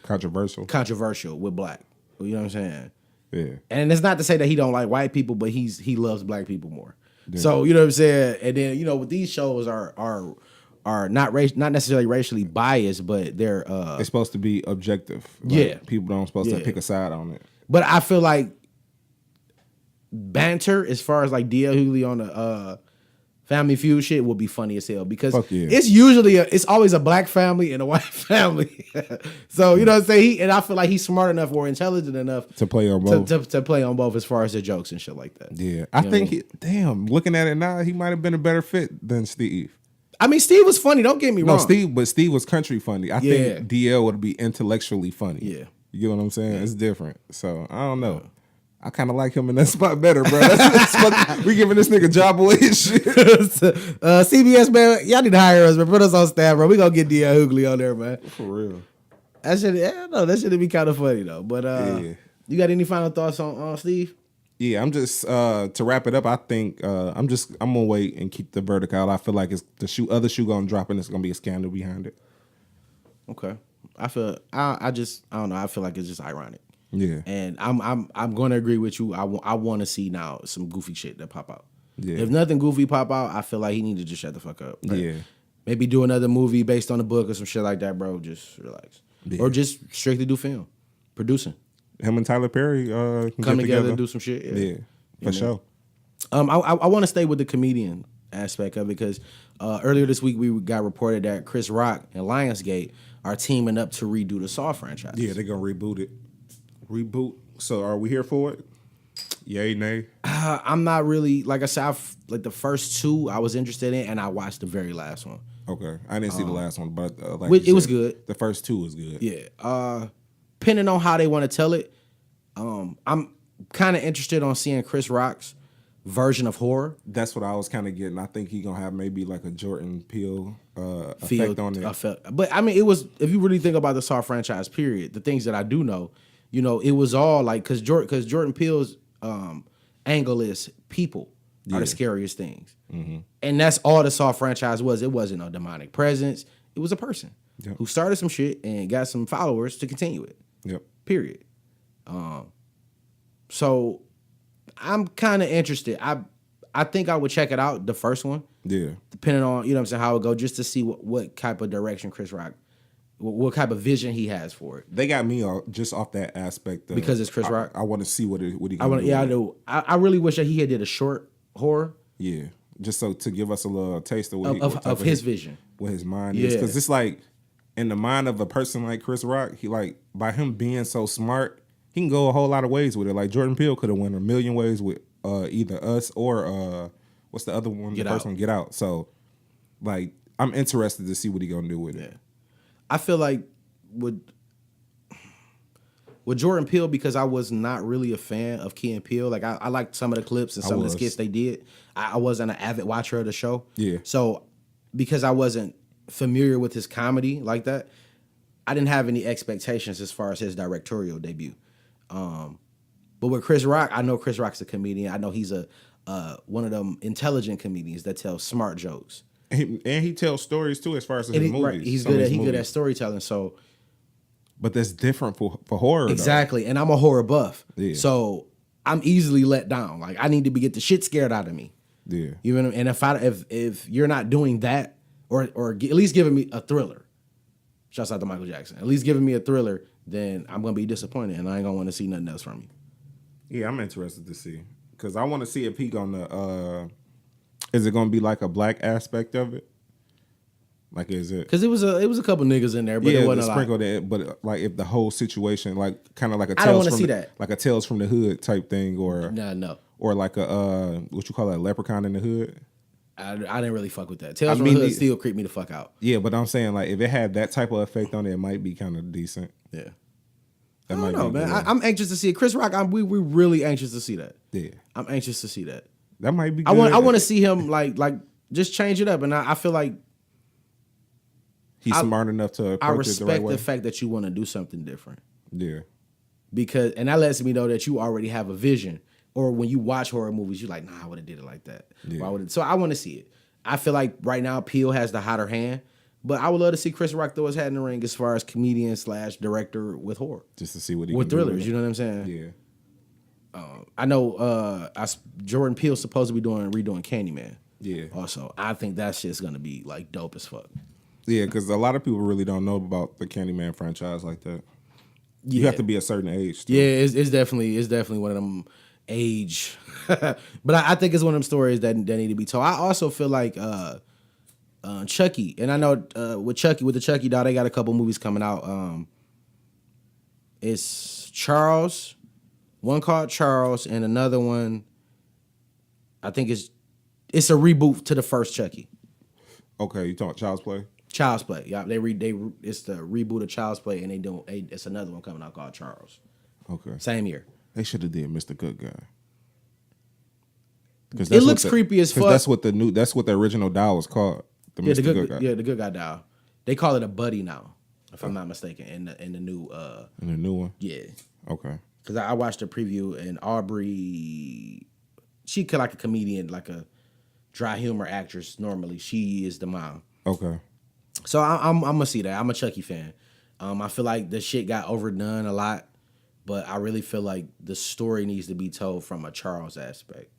controversial with black. You know what I'm saying? Yeah. And it's not to say that he don't like white people, but he loves black people more. Yeah. So you know what I'm saying? And then with these shows are not necessarily racially biased, but they're it's supposed to be objective. Like, people don't supposed to pick a side on it. But I feel like banter as far as like DL Hughley on the Family Feud shit will be funny as hell, because it's always a black family and a white family. So you know what I'm saying? I feel like he's smart enough or intelligent enough to play on both. To play on both as far as the jokes and shit like that. Yeah, I think looking at it now, he might have been a better fit than Steve. I mean, Steve was funny. Don't get me wrong. Steve was country funny. I think DL would be intellectually funny. Yeah, you get what I'm saying? Yeah. It's different. So I don't know. I kind of like him in that spot better, bro. We giving this nigga job away and shit. CBS, man, y'all need to hire us, man. Put us on staff, bro. We gonna get D.L. Hughley on there, man. For real. That should be kind of funny though. But you got any final thoughts on Steve? Yeah, I'm just to wrap it up. I think I'm gonna wait and keep the verdict out. I feel like it's other shoe gonna drop and it's gonna be a scandal behind it. Okay, I don't know. I feel like it's just ironic. Yeah, and I'm gonna agree with you. I want to see now some goofy shit that pop out. Yeah, if nothing goofy pop out, I feel like he need to just shut the fuck up. Right? Yeah, maybe do another movie based on the book or some shit like that, bro. Just relax, or just strictly do film producing. Him and Tyler Perry come together and do some shit. Yeah, for sure. I want to stay with the comedian aspect of it, because earlier this week we got reported that Chris Rock and Lionsgate are teaming up to redo the Saw franchise. Yeah, they're gonna reboot it. So are we here for it? Yay, nay? I'm not really, like I said, like the first 2 I was interested in, and I watched the very last one. Okay, I didn't see the last one, but it was good. The first 2 was good. Yeah. Depending on how they want to tell it, I'm kind of interested on seeing Chris Rock's version of horror. That's what I was kind of getting. I think he's gonna have maybe like a Jordan Peele effect on it. But I mean, it was, if you really think about the Saw franchise, period, the things that I do know, it was all like, because Jordan Peele's angle is people are the scariest things. Mm-hmm. And that's all the Saw franchise was. It wasn't a demonic presence. It was a person who started some shit and got some followers to continue it. Yep. Period. So I'm kind of interested. I think I would check it out, the first one. Yeah. Depending on, what I'm saying, how it go, just to see what type of direction Chris Rock, what type of vision he has for it. They got me just off that aspect. Because it's Chris Rock? I want to see what he gonna do. Yeah, I do. I really wish that he had did a short horror. Yeah. Just so to give us a little taste of his vision. What his mind is. Because it's like, in the mind of a person like Chris Rock, he like, by him being so smart, he can go a whole lot of ways with it. Like Jordan Peele could have went a million ways with either Us or what's the other one? Get Out. So, like, I'm interested to see what he gonna do with it. I feel like with Jordan Peele, because I was not really a fan of Key and Peele. Like I liked some of the clips and some of the skits they did. I wasn't an avid watcher of the show. Yeah. So because I wasn't familiar with his comedy like that, I didn't have any expectations as far as his directorial debut. But with Chris Rock, I know Chris Rock's a comedian. I know he's one of them intelligent comedians that tells smart jokes. And he tells stories too, as far as his movies. Right, he's good at storytelling. So, but that's different for horror. Exactly, though. And I'm a horror buff, so I'm easily let down. Like I need to get the shit scared out of me. Yeah, you know. And if you're not doing that, or at least giving me a thriller, shouts out to Michael Jackson. At least giving me a thriller, then I'm gonna be disappointed, and I ain't gonna want to see nothing else from you. Yeah, I'm interested to see, because I want to see if he gonna. Is it gonna be like a black aspect of it? Like, is it? Because it was a couple niggas in there, but it wasn't a sprinkled lot. in, but like if the whole situation, like kind of like a I don't Tales want to from see the, that. like a Tales from the Hood type thing, or No. or like a what you call it, a Leprechaun in the Hood. I didn't really fuck with that. Tales from the Hood still creeped me the fuck out. Yeah, but I'm saying like if it had that type of effect on it, it might be kind of decent. Yeah. That I might don't know, be man. I'm anxious to see it. Chris Rock, we're really anxious to see that. Yeah, I'm anxious to see that. that might be. I Good. want to see him like just change it up, and I feel like he's smart enough to approach I it respect the right way. the fact that you want to do something different. Yeah, Because that lets me know that you already have a vision. Or when you watch horror movies, you're like, nah, I would have did it like that. Yeah. So I want to see it. I feel like right now Peele has the hotter hand, but I would love to see Chris Rock throw his hat in the ring as far as comedian / director with horror, just to see what he with can thrillers. do. You know what I'm saying? Yeah, I know Jordan Peele's supposed to be redoing Candyman. yeah, Also, I think that shit's gonna be like dope as fuck. yeah. Because a lot of people really don't know about the Candyman franchise like that. Yeah. You have to be a certain age. Too. Yeah, it's definitely one of them age, but I think it's one of them stories that need to be told. I also feel like Chucky, and I know with the Chucky doll, they got a couple movies coming out. It's Charles, one called Charles, and another one. I think it's a reboot to the first Chucky. Okay, you talking Child's Play? Child's Play, yeah. It's the reboot of Child's Play, and it's another one coming out called Charles. Okay, Same year. they should have did Mr. Good Guy. It looks creepy as fuck. That's what the original doll was called. The Mr. Good Guy. Yeah, the Good Guy doll. They call it a buddy now, if I'm not mistaken. In the new In the new one. yeah. Okay. Because I watched the preview and Aubrey, she could like a comedian, like a dry humor actress. Normally, she is the mom. Okay. So I'm gonna see that. I'm a Chucky fan. I feel like the shit got overdone a lot, but I really feel like the story needs to be told from a Charles aspect.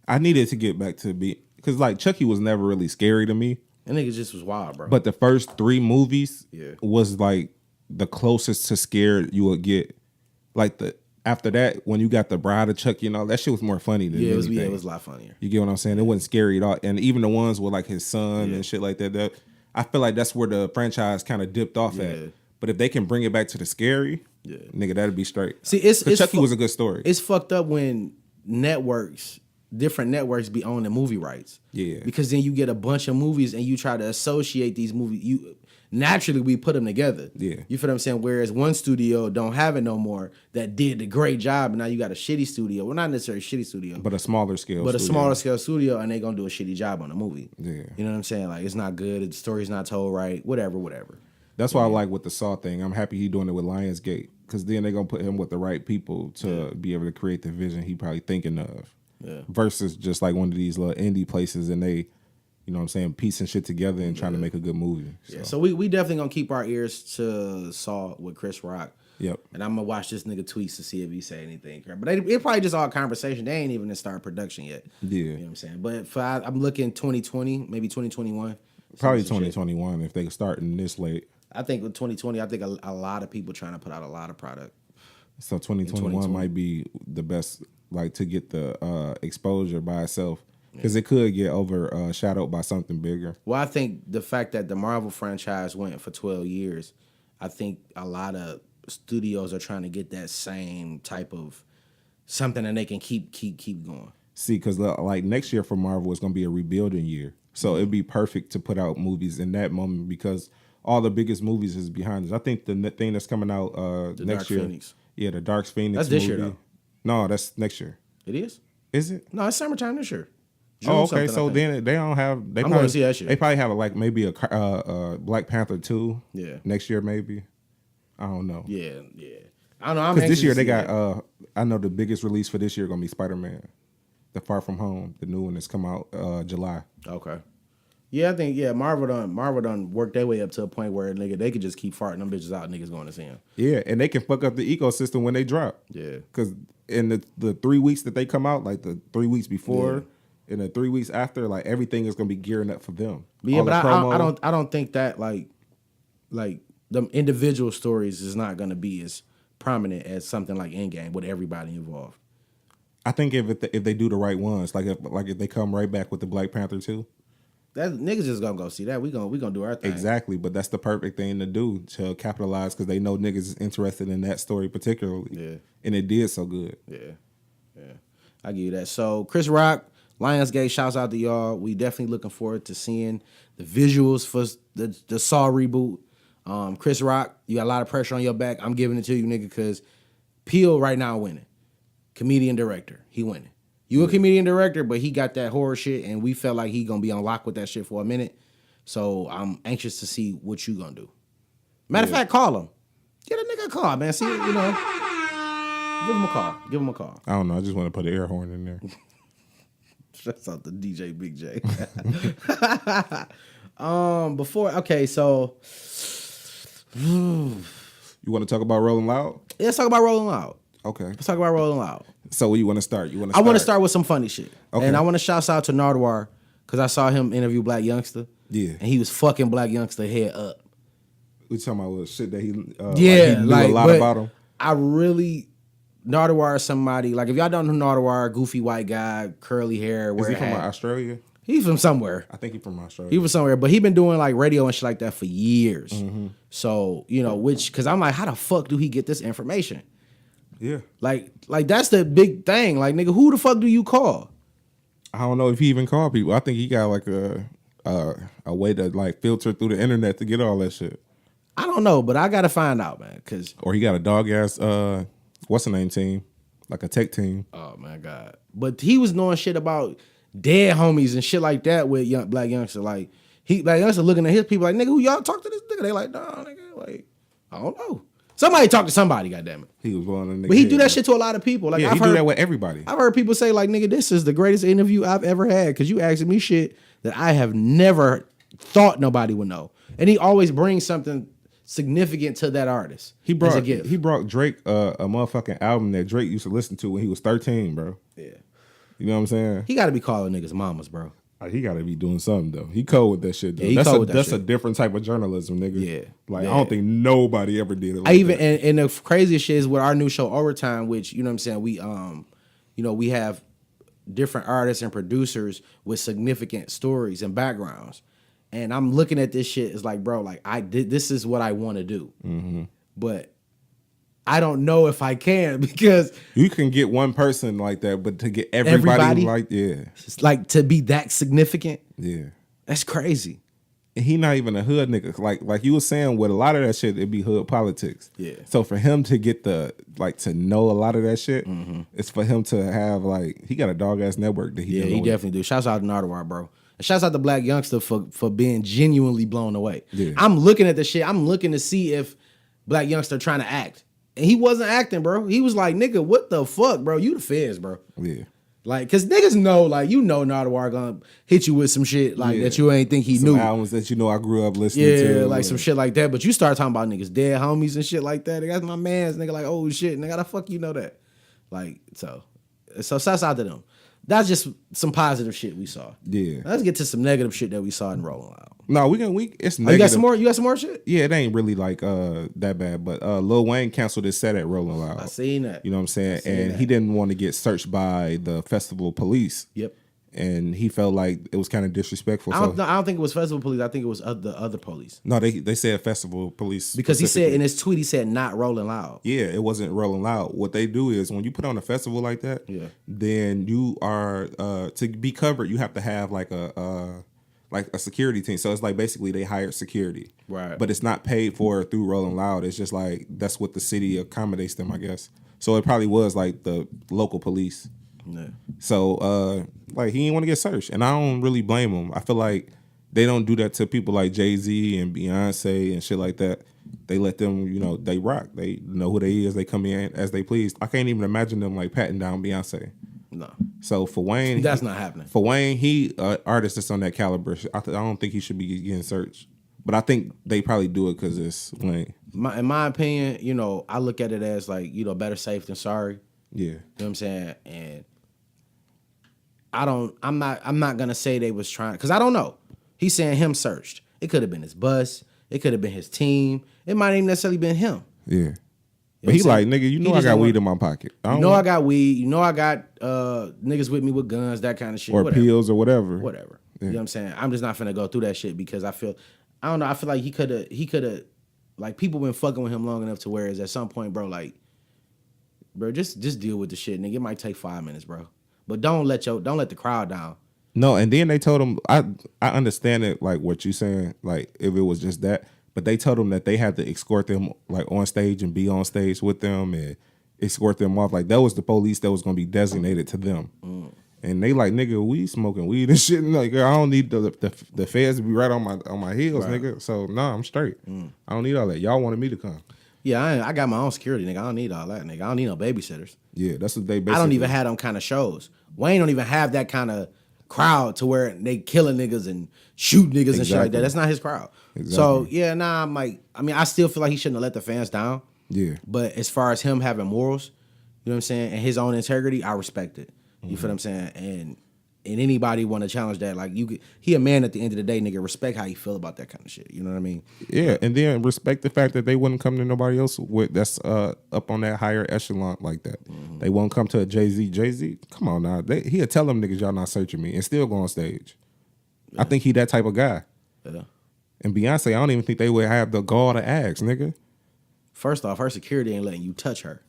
I needed to get back to because like Chucky was never really scary to me. I think it just was wild, bro. But the first 3 movies Yeah. was like the closest to scared you would get. Like after that, when you got the Bride of Chucky and all that shit was more funny than anything. it was a lot funnier. You get what I'm saying? It wasn't scary at all. And even the ones with like his son and shit like that, I feel like that's where the franchise kind of dipped off at. But if they can bring it back to the scary, nigga, that'd be straight. See, it's Chucky was a good story. It's fucked up when different networks be owning movie rights. Yeah. Because then you get a bunch of movies and you try to associate these movies. Naturally we put them together. Yeah. You feel what I'm saying? Whereas one studio don't have it no more that did the great job, and now you got a shitty studio. Well, not necessarily a shitty studio, but a smaller scale. a smaller scale studio, and they gonna do a shitty job on the movie. Yeah. You know what I'm saying? Like it's not good. The story's not told right. Whatever. That's why I like with the Saw thing. I'm happy he doing it with Lionsgate because then they're gonna put him with the right people to be able to create the vision he probably thinking of. Yeah. Versus just like one of these little indie places and they, you know what I'm saying, piecing shit together and trying to make a good movie. So. Yeah. So we definitely gonna keep our ears to Saw with Chris Rock. Yep. And I'm gonna watch this nigga tweets to see if he say anything. But it probably just all conversation. They ain't even start production yet. Yeah. You know what I'm saying? But I'm looking 2020, maybe 2021. Probably 2021 if they starting this late. I think with 2020, I think a lot of people trying to put out a lot of product. So 2021 might be the best, like to get the exposure by itself, because it could get overshadowed by something bigger. Well, I think the fact that the Marvel franchise went for 12 years, I think a lot of studios are trying to get that same type of something that they can keep going. See, because like next year for Marvel is going to be a rebuilding year, so it'd be perfect to put out movies in that moment because all the biggest movies is behind us. I think the thing that's coming out The next Dark year, Phoenix. Yeah, the Dark Phoenix. That's this movie. year though. No, that's next year. It is? Is it? No, it's summertime this year. June Oh, okay. something, So then they don't have. I'm going to see that shit. They probably have like maybe a Black Panther 2. Yeah. Next year maybe. I don't know. Yeah. I don't know. Because this year they got. I know the biggest release for this year gonna be Spider-Man, the Far From Home. The new one that's come out July. Okay. Yeah, I think Marvel done worked their way up to a point where they could just keep farting them bitches out. Niggas going to see them. Yeah, and they can fuck up the ecosystem when they drop. Yeah. Because in the 3 weeks that they come out, like the 3 weeks before, and the 3 weeks after, like everything is gonna be gearing up for them. But yeah, but I don't think that like the individual stories is not gonna be as prominent as something like Endgame with everybody involved. I think if they do the right ones, like if they come right back with the Black Panther 2. That niggas just gonna go see that. We gonna do our thing. Exactly, but that's the perfect thing to do to capitalize because they know niggas is interested in that story particularly. Yeah, and it did so good. Yeah, I give you that. So Chris Rock, Lionsgate, shouts out to y'all. We definitely looking forward to seeing the visuals for the Saw reboot. Chris Rock, you got a lot of pressure on your back. I'm giving it to you, nigga, because Peele right now winning. Comedian director, he winning. You a comedian director, but he got that horror shit, and we felt like he gonna be on lock with that shit for a minute. So I'm anxious to see what you gonna do. Matter of fact, call him. Get a nigga a call, man. See, give him a call. Give him a call. I don't know. I just want to put an air horn in there. Shouts out to DJ Big J. So you want to talk about Rolling Loud? Let's talk about Rolling Loud. Okay. Let's talk about Rolling Loud. So where you want to start? I want to start with some funny shit. Okay. And I want to shout out to Nardwar because I saw him interview Black Youngster. Yeah. And he was fucking Black Youngster head up. We talking about shit that he he knew like, a lot about him. Nardwar is somebody, like if y'all don't know Nardwar, goofy white guy, curly hair. Is he from Australia? He's from somewhere. I think he's from Australia. He was somewhere, but he been doing like radio and shit like that for years. Mm-hmm. So, because I'm like, how the fuck do he get this information? Yeah. Like that's the big thing. Like, nigga, who the fuck do you call? I don't know if he even called people. I think he got like a way to like filter through the internet to get all that shit. I don't know, but I gotta find out, man. Or he got a dog ass what's the name team? Like a tech team. Oh my God. But he was knowing shit about dead homies and shit like that with Black Youngster. Like Black Youngster looking at his people like, nigga, who y'all talk to this nigga? They like, nah, nigga, like, I don't know. Somebody talk to somebody, goddammit. He was one of the niggas. But he do that shit to a lot of people. Like, yeah, he do that with everybody. I've heard people say, like, nigga, this is the greatest interview I've ever had because you asking me shit that I have never thought nobody would know. And he always brings something significant to that artist. He brought Drake a motherfucking album that Drake used to listen to when he was 13, bro. Yeah. You know what I'm saying? He got to be calling niggas mamas, bro. He got to be doing something, though. He cold with that shit, though. Yeah, that's a different type of journalism, nigga. Yeah. Like, I don't think nobody ever did it like that. And the craziest shit is with our new show, Overtime, which, you know what I'm saying, we have different artists and producers with significant stories and backgrounds. And I'm looking at this shit, it's like, bro, like, this is what I want to do. Mm-hmm. But I don't know if I can because you can get one person like that, but to get everybody like, yeah, like to be that significant, yeah, that's crazy. And he not even a hood nigga. Like you were saying, with a lot of that shit, it'd be hood politics. Yeah. So for him to get to know a lot of that shit, it's for him to have he got a dog ass network that he. Yeah, he definitely do. Shouts out to Nardwar, bro. And shouts out to Black Youngster for being genuinely blown away. Yeah. I'm looking at the shit. I'm looking to see if Black Youngster trying to act. And he wasn't acting, bro. He was like, nigga, what the fuck, bro? You the feds, bro. Yeah. Like, cause niggas know, like, Nardwar gonna hit you with some shit that you ain't think he some knew. Albums that I grew up listening to. Yeah, like some shit like that. But you start talking about niggas dead homies and shit like that. That's my mans, nigga. Like, oh shit, nigga, how the fuck you know that? Like, so shouts out to them. That's just some positive shit we saw. Yeah. Let's get to some negative shit that we saw in Rolling Loud. No, it's negative. You got some more? You got some more shit? Yeah, it ain't really that bad. But Lil Wayne canceled his set at Rolling Loud. I seen that. You know what I'm saying? And he didn't want to get searched by the festival police. Yep. And he felt like it was kind of disrespectful. I don't think it was festival police. I think it was the other police. No, they said festival police. Because he said in his tweet, he said not Rolling Loud. Yeah, it wasn't Rolling Loud. What they do is when you put on a festival like that, then you are to be covered, you have to have like a security team. So it's like basically they hired security. Right. But it's not paid for through Rolling Loud. It's just like that's what the city accommodates them, I guess. So it probably was like the local police. Yeah. So he didn't want to get searched, and I don't really blame him. I feel like they don't do that to people like Jay-Z and Beyonce and shit like that. They let them, they rock. They know who they is. They come in as they please. I can't even imagine them like patting down Beyonce. No. So for Wayne, that's not happening. For Wayne, he artist that's on that caliber. I don't think he should be getting searched. But I think they probably do it because it's Wayne. In my opinion, I look at it as like, better safe than sorry. Yeah. You know what I'm saying? And I'm not gonna say they was trying, because I don't know. He's saying him searched. It could have been his bus. It could have been his team. It might ain't necessarily been him. Yeah. But he like, nigga, I got weed in my pocket. I got weed. I got niggas with me with guns, that kind of shit. Or pills or whatever. Whatever. You know what I'm saying? I'm just not finna go through that shit because I feel like he could have, like, people been fucking with him long enough to where is at some point, bro, like, bro, just deal with the shit, nigga. It might take 5 minutes, bro. But don't let the crowd down. No, and then they told him, I understand it, like what you saying, like if it was just that, but they told him that they had to escort them like on stage and be on stage with them and escort them off. Like that was the police that was gonna be designated to them. And they like, nigga, we smoking weed and shit. And like, I don't need the feds to be right on my heels, right. Nigga. So nah, I'm straight. I don't need all that. Y'all wanted me to come. Yeah, I got my own security, nigga. I don't need all that, nigga. I don't need no babysitters. Yeah, that's what they basically. I don't even have them kind of shows. Wayne don't even have that kind of crowd to where they killing niggas and shoot niggas and shit like that. That's not his crowd. Exactly. So yeah, nah, I still feel like he shouldn't have let the fans down. Yeah. But as far as him having morals, you know what I'm saying, and his own integrity, I respect it. You feel what I'm saying? And anybody want to challenge that, like he a man at the end of the day, nigga. Respect how you feel about that kind of shit. You know what I mean? Yeah, and then respect the fact that they wouldn't come to nobody else that's up on that higher echelon like that. They won't come to a Jay-Z. Jay-Z, come on now. He'll tell them niggas y'all not searching me and still go on stage. Yeah. I think he that type of guy. Yeah. And Beyonce, I don't even think they would have the gall to ask, nigga. First off, her security ain't letting you touch her.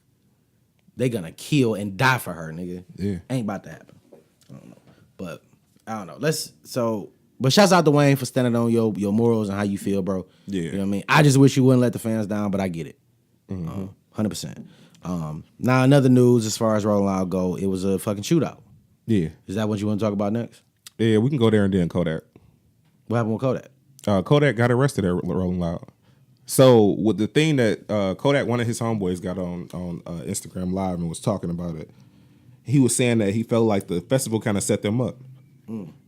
They gonna kill and die for her, nigga. Yeah. Ain't about to happen. I don't know. But I don't know. But shouts out to Wayne for standing on your morals and how you feel, bro. Yeah. You know what I mean? I just wish you wouldn't let the fans down, but I get it. 100%. Now, another news as far as Rolling Loud go, it was a fucking shootout. Yeah. Is that what you want to talk about next? Yeah, we can go there and then Kodak. What happened with Kodak? Kodak got arrested at Rolling Loud. So with the thing that Kodak, one of his homeboys, got on Instagram Live and was talking about it, he was saying that he felt like the festival kind of set them up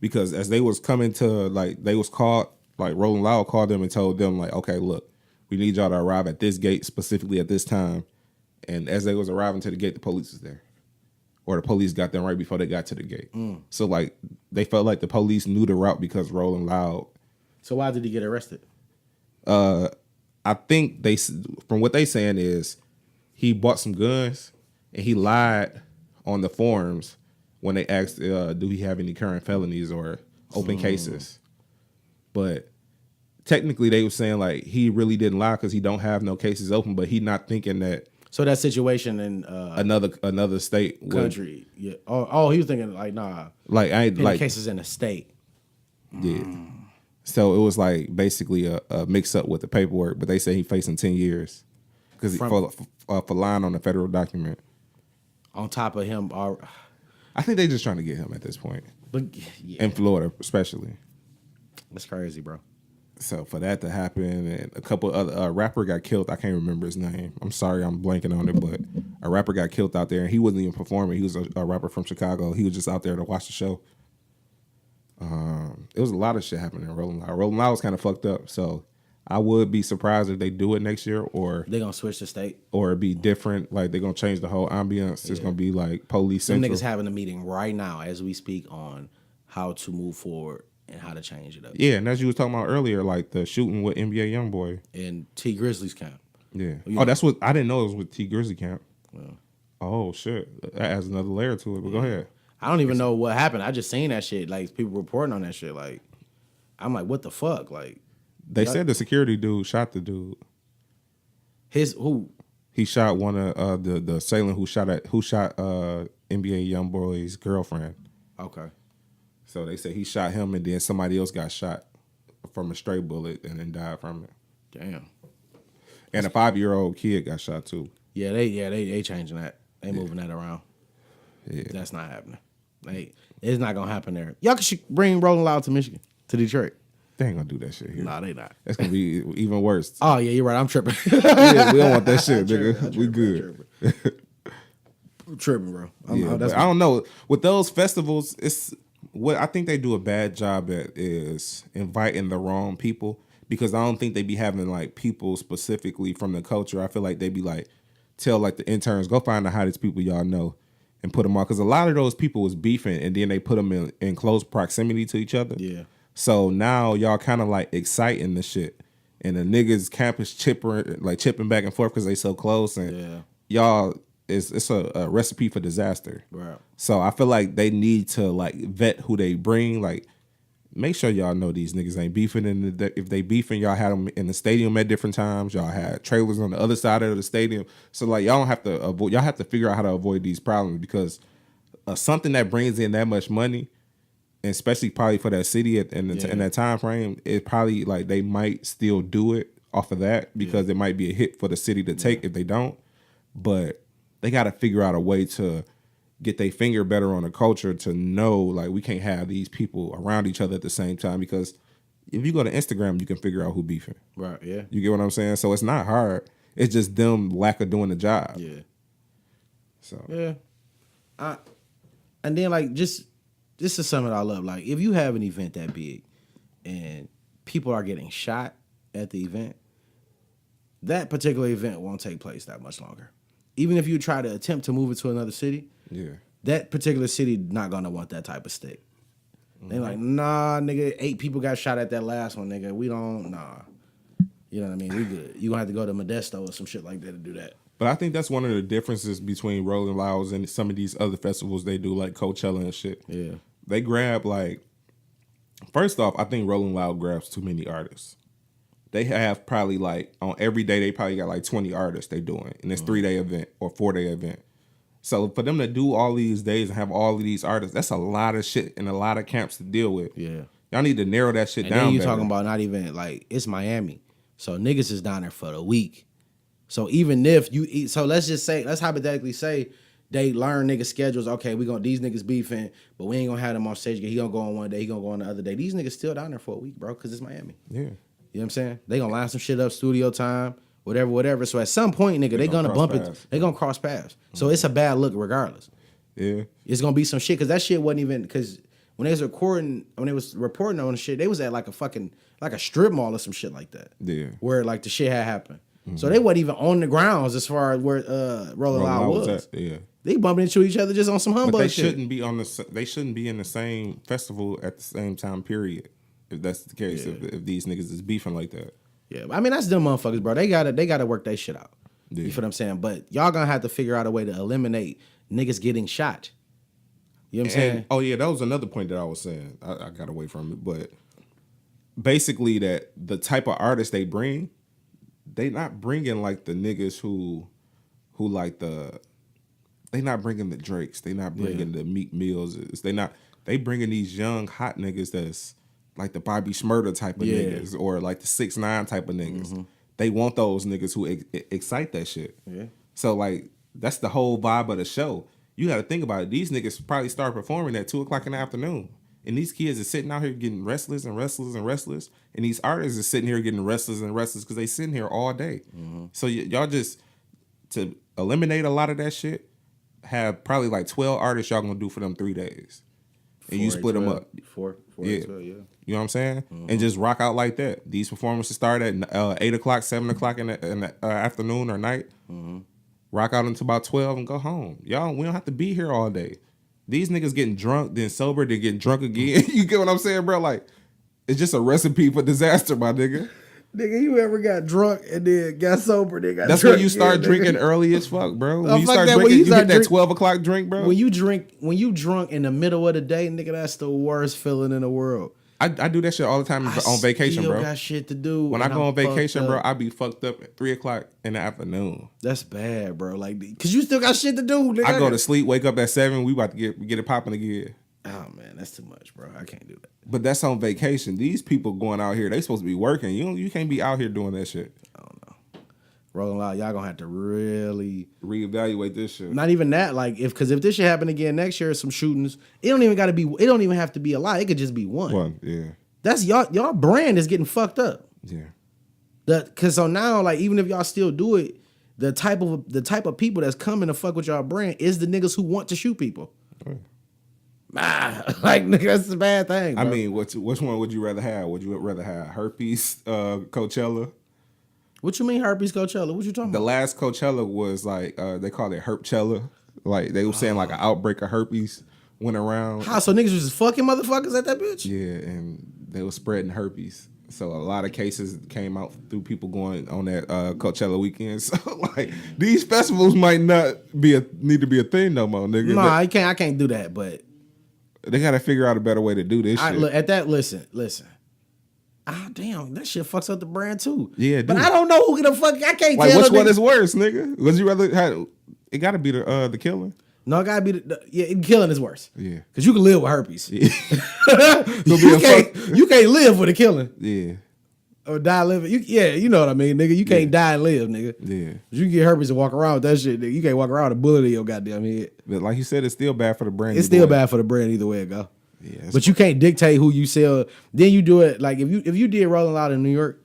because as they was coming to, like, they was called, like Rolling Loud called them and told them, like, okay, look, we need y'all to arrive at this gate specifically at this time. And as they was arriving to the gate, the police was there, or the police got them right before they got to the gate. So like they felt like the police knew the route because Rolling Loud. So why did he get arrested? I think from what they saying is he bought some guns and he lied on the forums when they asked, do he have any current felonies or open cases? But technically they were saying like he really didn't lie because he don't have no cases open, but he not thinking that. So that situation in another state country, yeah. Oh, he was thinking like nah, like I ain't like cases in a state. Yeah. So it was like basically a mix up with the paperwork, but they say he's facing 10 years because for lying on a federal document. On top of him, I think they just trying to get him at this point. But yeah. In Florida, especially. That's crazy, bro. So for that to happen, and a couple other a rapper got killed. I can't remember his name. I'm sorry, I'm blanking on it, but a rapper got killed out there, and he wasn't even performing. He was a rapper from Chicago. He was just out there to watch the show. It was a lot of shit happening in Rolling Loud. Rolling Loud was kind of fucked up, so I would be surprised if they do it next year, or they gonna switch the state, or it'd be different. Like they're gonna change the whole ambiance. Yeah. It's gonna be like police central. Some niggas having a meeting right now as we speak on how to move forward and how to change it up. Yeah, and as you was talking about earlier, like the shooting with NBA YoungBoy and T Grizzly's camp. Yeah. That's what I didn't know it was with T Grizzly camp. Yeah. Oh shit, that adds another layer to it. But go ahead. I don't even know what happened. I just seen that shit. Like people reporting on that shit. Like I'm like, what the fuck? Like they said the security dude shot the dude. His who? He shot one of the assailant who shot NBA YoungBoy's girlfriend. Okay. So they say he shot him, and then somebody else got shot from a stray bullet and then died from it. Damn. And a 5-year-old kid got shot too. Yeah, they changing that. They moving that around. Yeah. That's not happening. Like, it's not gonna happen there. Y'all should bring Rolling Loud to Michigan, to Detroit. They ain't gonna do that shit here. Nah, they not. That's gonna be even worse. Oh yeah, you're right. I'm tripping. Yeah, we don't want that shit, nigga. We good. I'm tripping, bro. I don't know. With those festivals, it's what I think they do a bad job at is inviting the wrong people, because I don't think they be having like people specifically from the culture. I feel like they be like tell like the interns, go find the hottest people y'all know and put them on, because a lot of those people was beefing and then they put them in close proximity to each other. Yeah. So now y'all kind of like exciting the shit, and the niggas camp is chipping back and forth because they so close, and y'all it's a recipe for disaster. Right. So I feel like they need to like vet who they bring. Like make sure y'all know these niggas ain't beefing. And if they beefing, y'all had them in the stadium at different times. Y'all had trailers on the other side of the stadium. So like y'all don't have to avoid. Y'all have to figure out how to avoid these problems because something that brings in that much money, and especially probably for that city in that time frame, it probably like they might still do it off of that because it might be a hit for the city to take if they don't. But they got to figure out a way to get their finger better on the culture to know like we can't have these people around each other at the same time because if you go to Instagram, you can figure out who beefing. Right, yeah. You get what I'm saying? So it's not hard. It's just them lack of doing the job. Yeah. So. Yeah. And then like just to sum it all up, like if you have an event that big and people are getting shot at the event, that particular event won't take place that much longer. Even if you try to attempt to move it to another city, that particular city not gonna want that type of stick. They're like, nah, nigga, 8 people got shot at that last one, nigga. We don't, nah. You know what I mean? We good. You gonna have to go to Modesto or some shit like that to do that. But I think that's one of the differences between Rolling Louds and some of these other festivals they do, like Coachella and shit. Yeah. They grab, like, first off, I think Rolling Loud grabs too many artists. They have probably, like, on every day, they probably got, like, 20 artists they doing in this 3-day event or 4-day event. So for them to do all these days and have all of these artists, that's a lot of shit and a lot of camps to deal with. Yeah. Y'all need to narrow that shit down. And then you better. talking about not even, like, it's Miami. So niggas is down there for the week. So even if you eat, so let's hypothetically say they learn niggas' schedules. Okay, these niggas beefing, but we ain't gonna have them on stage. He gonna go on one day, he gonna go on the other day. These niggas still down there for a week, bro, because it's Miami. Yeah. You know what I'm saying? They gonna line some shit up, studio time, whatever. So at some point, nigga, they gonna bump it. They gonna cross paths. So it's a bad look regardless. Yeah. It's gonna be some shit, because that shit wasn't even, because when they was reporting on the shit, they was at like a strip mall or some shit like that. Yeah. Where like the shit had happened. So they wasn't even on the grounds as far as where Rolling Loud was. Yeah. They bumping into each other just on some humbug but they shit. They shouldn't be in the same festival at the same time, period. If that's the case, if these niggas is beefing like that. Yeah, I mean that's them motherfuckers, bro. They gotta work their shit out. Yeah. You feel what I'm saying? But y'all gonna have to figure out a way to eliminate niggas getting shot. You know what I'm saying? Oh yeah, that was another point that I was saying. I got away from it, but basically that the type of artists they bring, they not bringing like the niggas who like they not bringing the Drakes, they not bringing the Meek Mills. They bringing these young hot niggas that's like the Bobby Shmurda type of niggas or like the 6ix9ine type of niggas. Mm-hmm. They want those niggas who excite that shit. Yeah. So like that's the whole vibe of the show. You got to think about it. These niggas probably start performing at 2:00 in the afternoon. And these kids are sitting out here getting restless. And these artists are sitting here getting restless because they sitting here all day. Mm-hmm. So y'all just, to eliminate a lot of that shit, have probably like 12 artists y'all going to do for them 3 days. And you split them up. 4 yeah. 12, yeah. You know what I'm saying? Mm-hmm. And just rock out like that. These performances start at 8 o'clock, 7 o'clock in the afternoon or night. Mm-hmm. Rock out until about 12 and go home. Y'all, we don't have to be here all day. These niggas getting drunk, then sober, then getting drunk again. You get what I'm saying, bro? Like, it's just a recipe for disaster, my nigga. Nigga, you ever got drunk and then got sober, then got That's drunk when you start again, drinking nigga. Early as fuck, bro. When you fuck start that, drinking, you hit that drink, 12 o'clock drink, bro. When you drunk in the middle of the day, nigga, that's the worst feeling in the world. I do that shit all the time on vacation, bro. I got shit to do. When I go on vacation, bro, I be fucked up at 3 o'clock in the afternoon. That's bad, bro. Like, cause you still got shit to do, nigga. I go to sleep, wake up at 7. We about to get it popping again. Oh man, that's too much, bro. I can't do that. But that's on vacation. These people going out here, they supposed to be working. You can't be out here doing that shit. I don't know. Rolling Loud, y'all gonna have to really reevaluate this shit. Not even that, like if this shit happen again next year, some shootings. It don't even have to be a lot. It could just be one. Yeah. That's y'all brand is getting fucked up. Yeah. Cause so now, like, even if y'all still do it, the type of people that's coming to fuck with y'all brand is the niggas who want to shoot people. Right. Like, nigga, that's a bad thing, bro. I mean, which one would you rather have? Would you rather have herpes Coachella? What you mean herpes Coachella? What you talking about? The last Coachella was like they called it Herpchella. Like they were saying like an outbreak of herpes went around. How? So niggas was just fucking motherfuckers at that bitch? Yeah, and they were spreading herpes. So a lot of cases came out through people going on that Coachella weekend. So like these festivals might not need to be a thing no more, nigga. No, I can't do that. But They got to figure out a better way to do this shit. Look at that. Listen. Ah, damn, that shit fucks up the brand too. Yeah, but I don't know who the fuck. I can't like tell. Which one is worse, nigga? Would you rather have? It got to be the killing. No, it gotta be killing is worse. Yeah, because you can live with herpes. Yeah. you can't live with a killing. Yeah. Or die living. You know what I mean, nigga. You can't die and live, nigga. Yeah. You can get herpes and walk around with that shit, nigga. You can't walk around with a bullet in your goddamn head. But like you said, it's still bad for the brand. It's still bad for the brand either way it go. Yeah. But you can't dictate who you sell. Then you do it like if you did Rolling Loud in New York,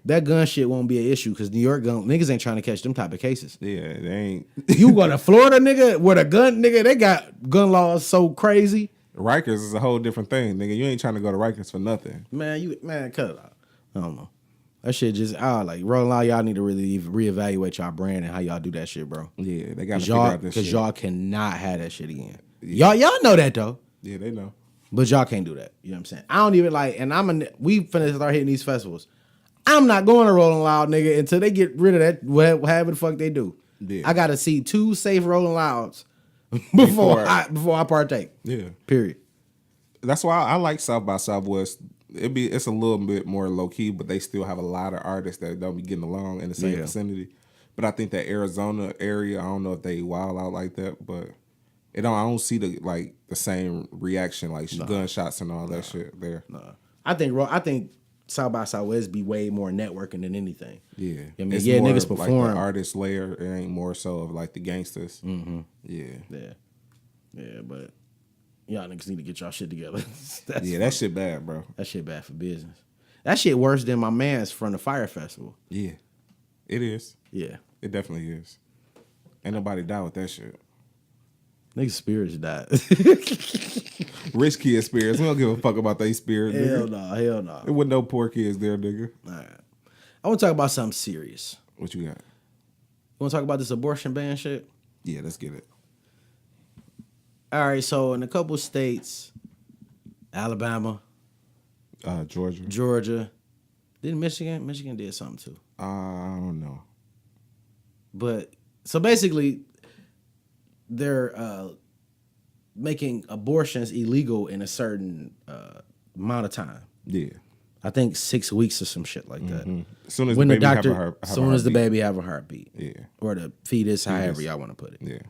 that gun shit won't be an issue because New York niggas ain't trying to catch them type of cases. Yeah, they ain't. You go to Florida, nigga, where the gun, nigga, they got gun laws so crazy. Rikers is a whole different thing, nigga. You ain't trying to go to Rikers for nothing. Man, cut it out. I don't know. That shit just like Rolling Loud. Y'all need to really reevaluate y'all brand and how y'all do that shit, bro. Yeah, they got to figure out this shit. Because y'all cannot have that shit again. Yeah. Y'all know that though. Yeah, they know. But y'all can't do that. You know what I'm saying? I don't even like, and we finna start hitting these festivals. I'm not going to Rolling Loud, nigga, until they get rid of that, whatever the fuck they do. Yeah. I gotta see 2 safe Rolling Louds before I partake. Yeah. Period. That's why I like South by Southwest. It's a little bit more low key, but they still have a lot of artists that don't be getting along in the same vicinity. But I think that Arizona area, I don't know if they wild out like that, but I don't see the same reaction, like gunshots and all that shit there. No. I think South by Southwest be way more networking than anything. Yeah. I mean, niggas perform. Like the artist layer, it ain't more so of like the gangsters. Mm-hmm. Yeah. Yeah, but y'all niggas need to get y'all shit together. That shit bad, bro. That shit bad for business. That shit worse than my man's from the Fire Festival. Yeah. It is. Yeah. It definitely is. Ain't nobody die with that shit. Niggas' spirits died. Rich kid spirits. We don't give a fuck about they spirits. Hell no. There wasn't no poor kids there, nigga. All right. I want to talk about something serious. What you got? You want to talk about this abortion ban shit? Yeah, let's get it. All right, so in a couple states, Alabama, Georgia. Didn't Michigan? Michigan did something too. I don't know. But so basically, they're making abortions illegal in a certain amount of time. Yeah, I think 6 weeks or some shit like that. As soon as the baby have a heartbeat. As soon as the baby have a heartbeat. Yeah, or the fetus, however y'all want to put it.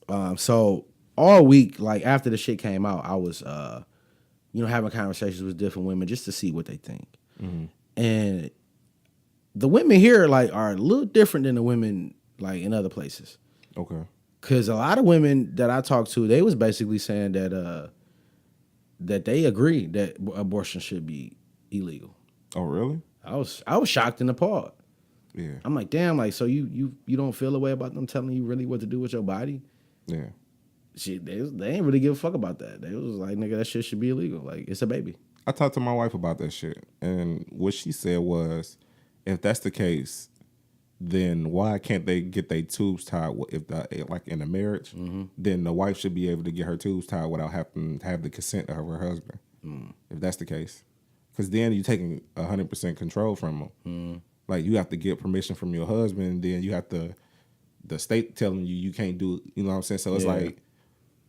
Yeah. So all week, like after the shit came out, I was, having conversations with different women just to see what they think. Mm-hmm. And the women here are a little different than the women like in other places. Okay. Because a lot of women that I talked to, they was basically saying that that they agree that abortion should be illegal. Oh, really? I was shocked and appalled. Yeah. I'm like, damn, like so you don't feel a way about them telling you really what to do with your body? Yeah. Shit, they ain't really give a fuck about that. They was like, nigga, that shit should be illegal. Like, it's a baby. I talked to my wife about that shit, and what she said was, if that's the case, then why can't they get their tubes tied? Like in a marriage, then the wife should be able to get her tubes tied without having to have the consent of her husband. If that's the case, because then you're taking 100% control from them. Like you have to get permission from your husband, and then you have the state telling you can't do. You know what I'm saying? So it's like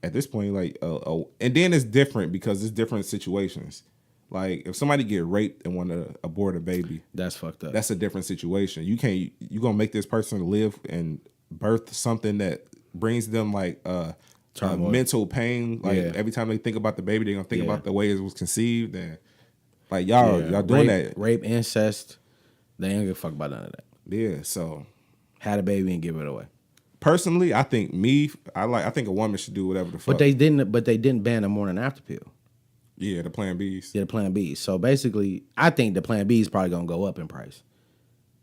at this point, and then it's different because it's different situations. Like if somebody get raped and want to abort a baby, that's fucked up. That's a different situation. You gonna make this person live and birth something that brings them mental pain. Like every time they think about the baby, they're gonna think about the way it was conceived, and like y'all doing that rape, incest. They ain't give a fuck about none of that. Yeah, so had a baby and give it away. Personally, I think I think a woman should do whatever the fuck. But they didn't ban the morning after pill. Yeah, the Plan Bs. Yeah, the Plan Bs. So basically, I think the Plan B is probably gonna go up in price.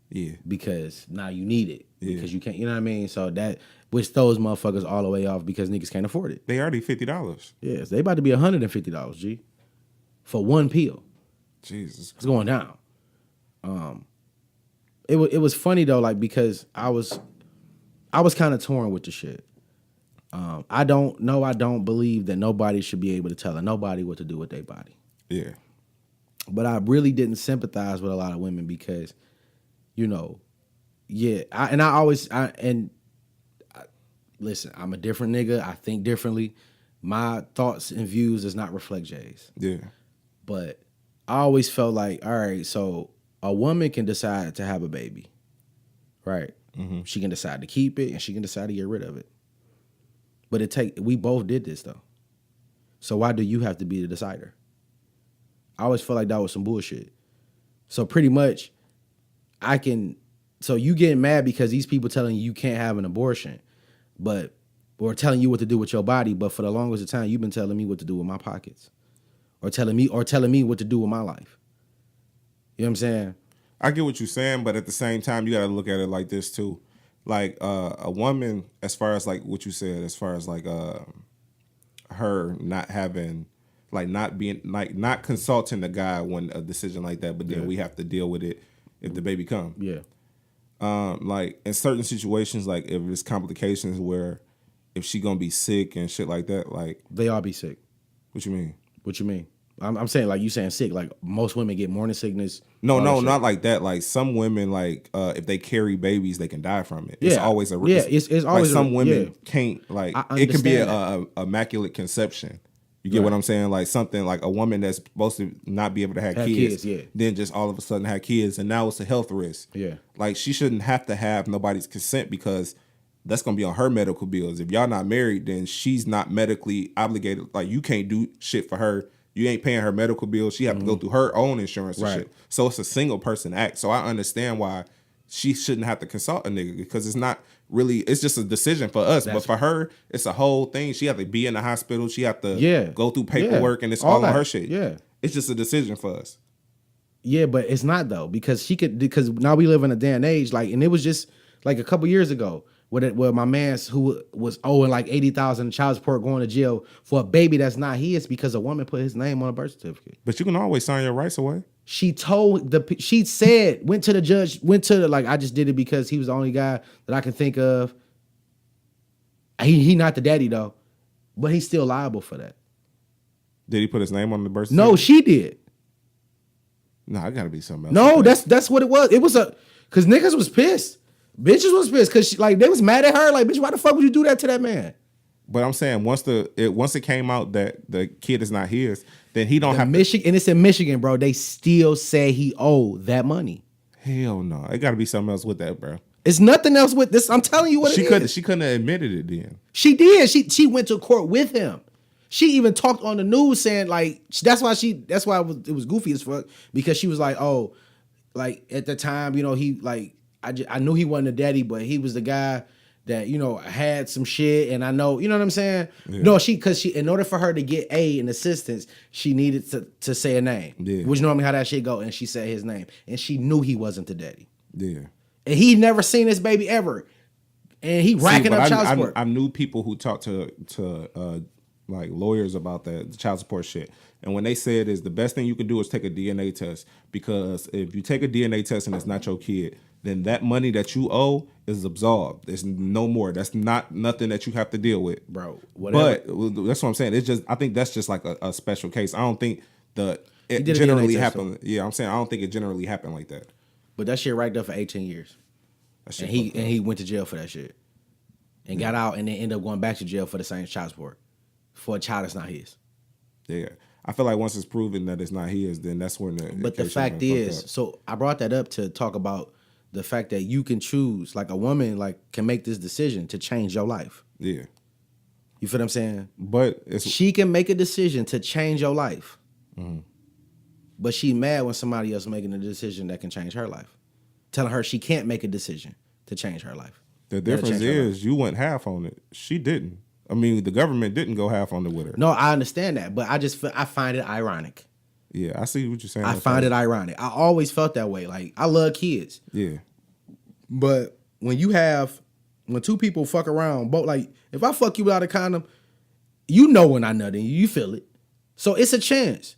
Yeah. Because now you need it. Yeah. Because you can't, you know what I mean? So that which throws motherfuckers all the way off because niggas can't afford it. They already $50. Yes, they about to be $150, G. For one pill. Jesus. It's going down. It was funny though, like because I was kind of torn with the shit. I don't believe that nobody should be able to tell nobody what to do with their body. Yeah. But I really didn't sympathize with a lot of women because, listen, I'm a different nigga. I think differently. my thoughts and views does not reflect Jay's. Yeah. But I always felt like, all right, so a woman can decide to have a baby, right? Mm-hmm. She can decide to keep it and she can decide to get rid of it. But we both did this though. So why do you have to be the decider? I always felt like that was some bullshit. So pretty much, so you getting mad because these people telling you can't have an abortion, or telling you what to do with your body, but for the longest of time, you've been telling me what to do with my pockets. Or telling me what to do with my life. You know what I'm saying? I get what you're saying, but at the same time, you got to look at it like this too. Like a woman, as far as like what you said, as far as like her not having, like not being, like not consulting the guy when a decision like that, but then we have to deal with it if the baby comes. Yeah. Like in certain situations, like if there's complications where if she gonna be sick and shit like that, like they all be sick. What you mean? What you mean? I'm saying like you saying sick. Like most women get morning sickness. No, not like that. Like some women, like if they carry babies, they can die from it. Yeah. It's always a risk. Yeah, it's always like some women can't like it could be a immaculate conception. You get what I'm saying? Like something like a woman that's supposed to not be able to have kids, then just all of a sudden have kids, and now it's a health risk. Yeah, like she shouldn't have to have nobody's consent because that's gonna be on her medical bills. If y'all not married, then she's not medically obligated. Like you can't do shit for her. You ain't paying her medical bills. She have to go through her own insurance and shit. So it's a single person act. So I understand why she shouldn't have to consult a nigga because it's not really, it's just a decision for us. But for her, it's a whole thing. She have to be in the hospital. She have to go through paperwork and it's all on her shit. Yeah. It's just a decision for us. Yeah, but it's not though, because because now we live in a day and age, like, and it was just like a couple years ago where my man who was owing like $80,000 in child support going to jail for a baby that's not his because a woman put his name on a birth certificate. But you can always sign your rights away. She went to the judge, like, I just did it because he was the only guy that I can think of. He not the daddy though, but he's still liable for that. Did he put his name on the birth certificate? No, she did. No, I gotta be something else. No, that's what it was. It was because niggas was pissed. Bitches was pissed because like they was mad at her. Like, bitch, why the fuck would you do that to that man? But I'm saying once it came out that the kid is not his, then he don't have Michigan, and it's in Michigan, bro. They still say he owed that money. Hell no, it got to be something else with that, bro. It's nothing else with this. I'm telling you what it is. She couldn't have admitted it then. She did. She went to court with him. She even talked on the news saying like that's why it was goofy as fuck because she was like, oh, like at the time, you know, he like I knew he wasn't a daddy, but he was the guy that, you know, had some shit, and I know, you know what I'm saying? Yeah. No, because in order for her to get an assistance, she needed to say a name, which normally how that shit go, and she said his name, and she knew he wasn't the daddy. Yeah, and he never seen this baby ever, and he racking up child support. I knew people who talked to like lawyers about the child support shit. And when they said is the best thing you can do is take a DNA test, because if you take a DNA test and it's not your kid, then that money that you owe is absolved. There's no more. That's nothing that you have to deal with, bro. Whatever. But that's what I'm saying. It's just, I think that's just like a special case. I don't think it generally happened. Yeah, I'm saying I don't think it generally happened like that. But that shit right there for 18 years, and he went to jail for that shit, and got out, and then ended up going back to jail for the same child support for a child that's not his. Yeah. I feel like once it's proven that it's not his, then that's when But the fact is, so I brought that up to talk about the fact that you can choose, like a woman, like can make this decision to change your life. Yeah. You feel what I'm saying? But she can make a decision to change your life. Mm-hmm. But she mad when somebody else making a decision that can change her life. Telling her she can't make a decision to change her life. The difference is you went half on it. She didn't. I mean, the government didn't go half on it with her. No, I understand that, but I find it ironic. Yeah, I see what you're saying. I find it ironic. I always felt that way. Like, I love kids. Yeah. But when two people fuck around, both, like, if I fuck you without a condom, you know when I nut in you feel it. So it's a chance.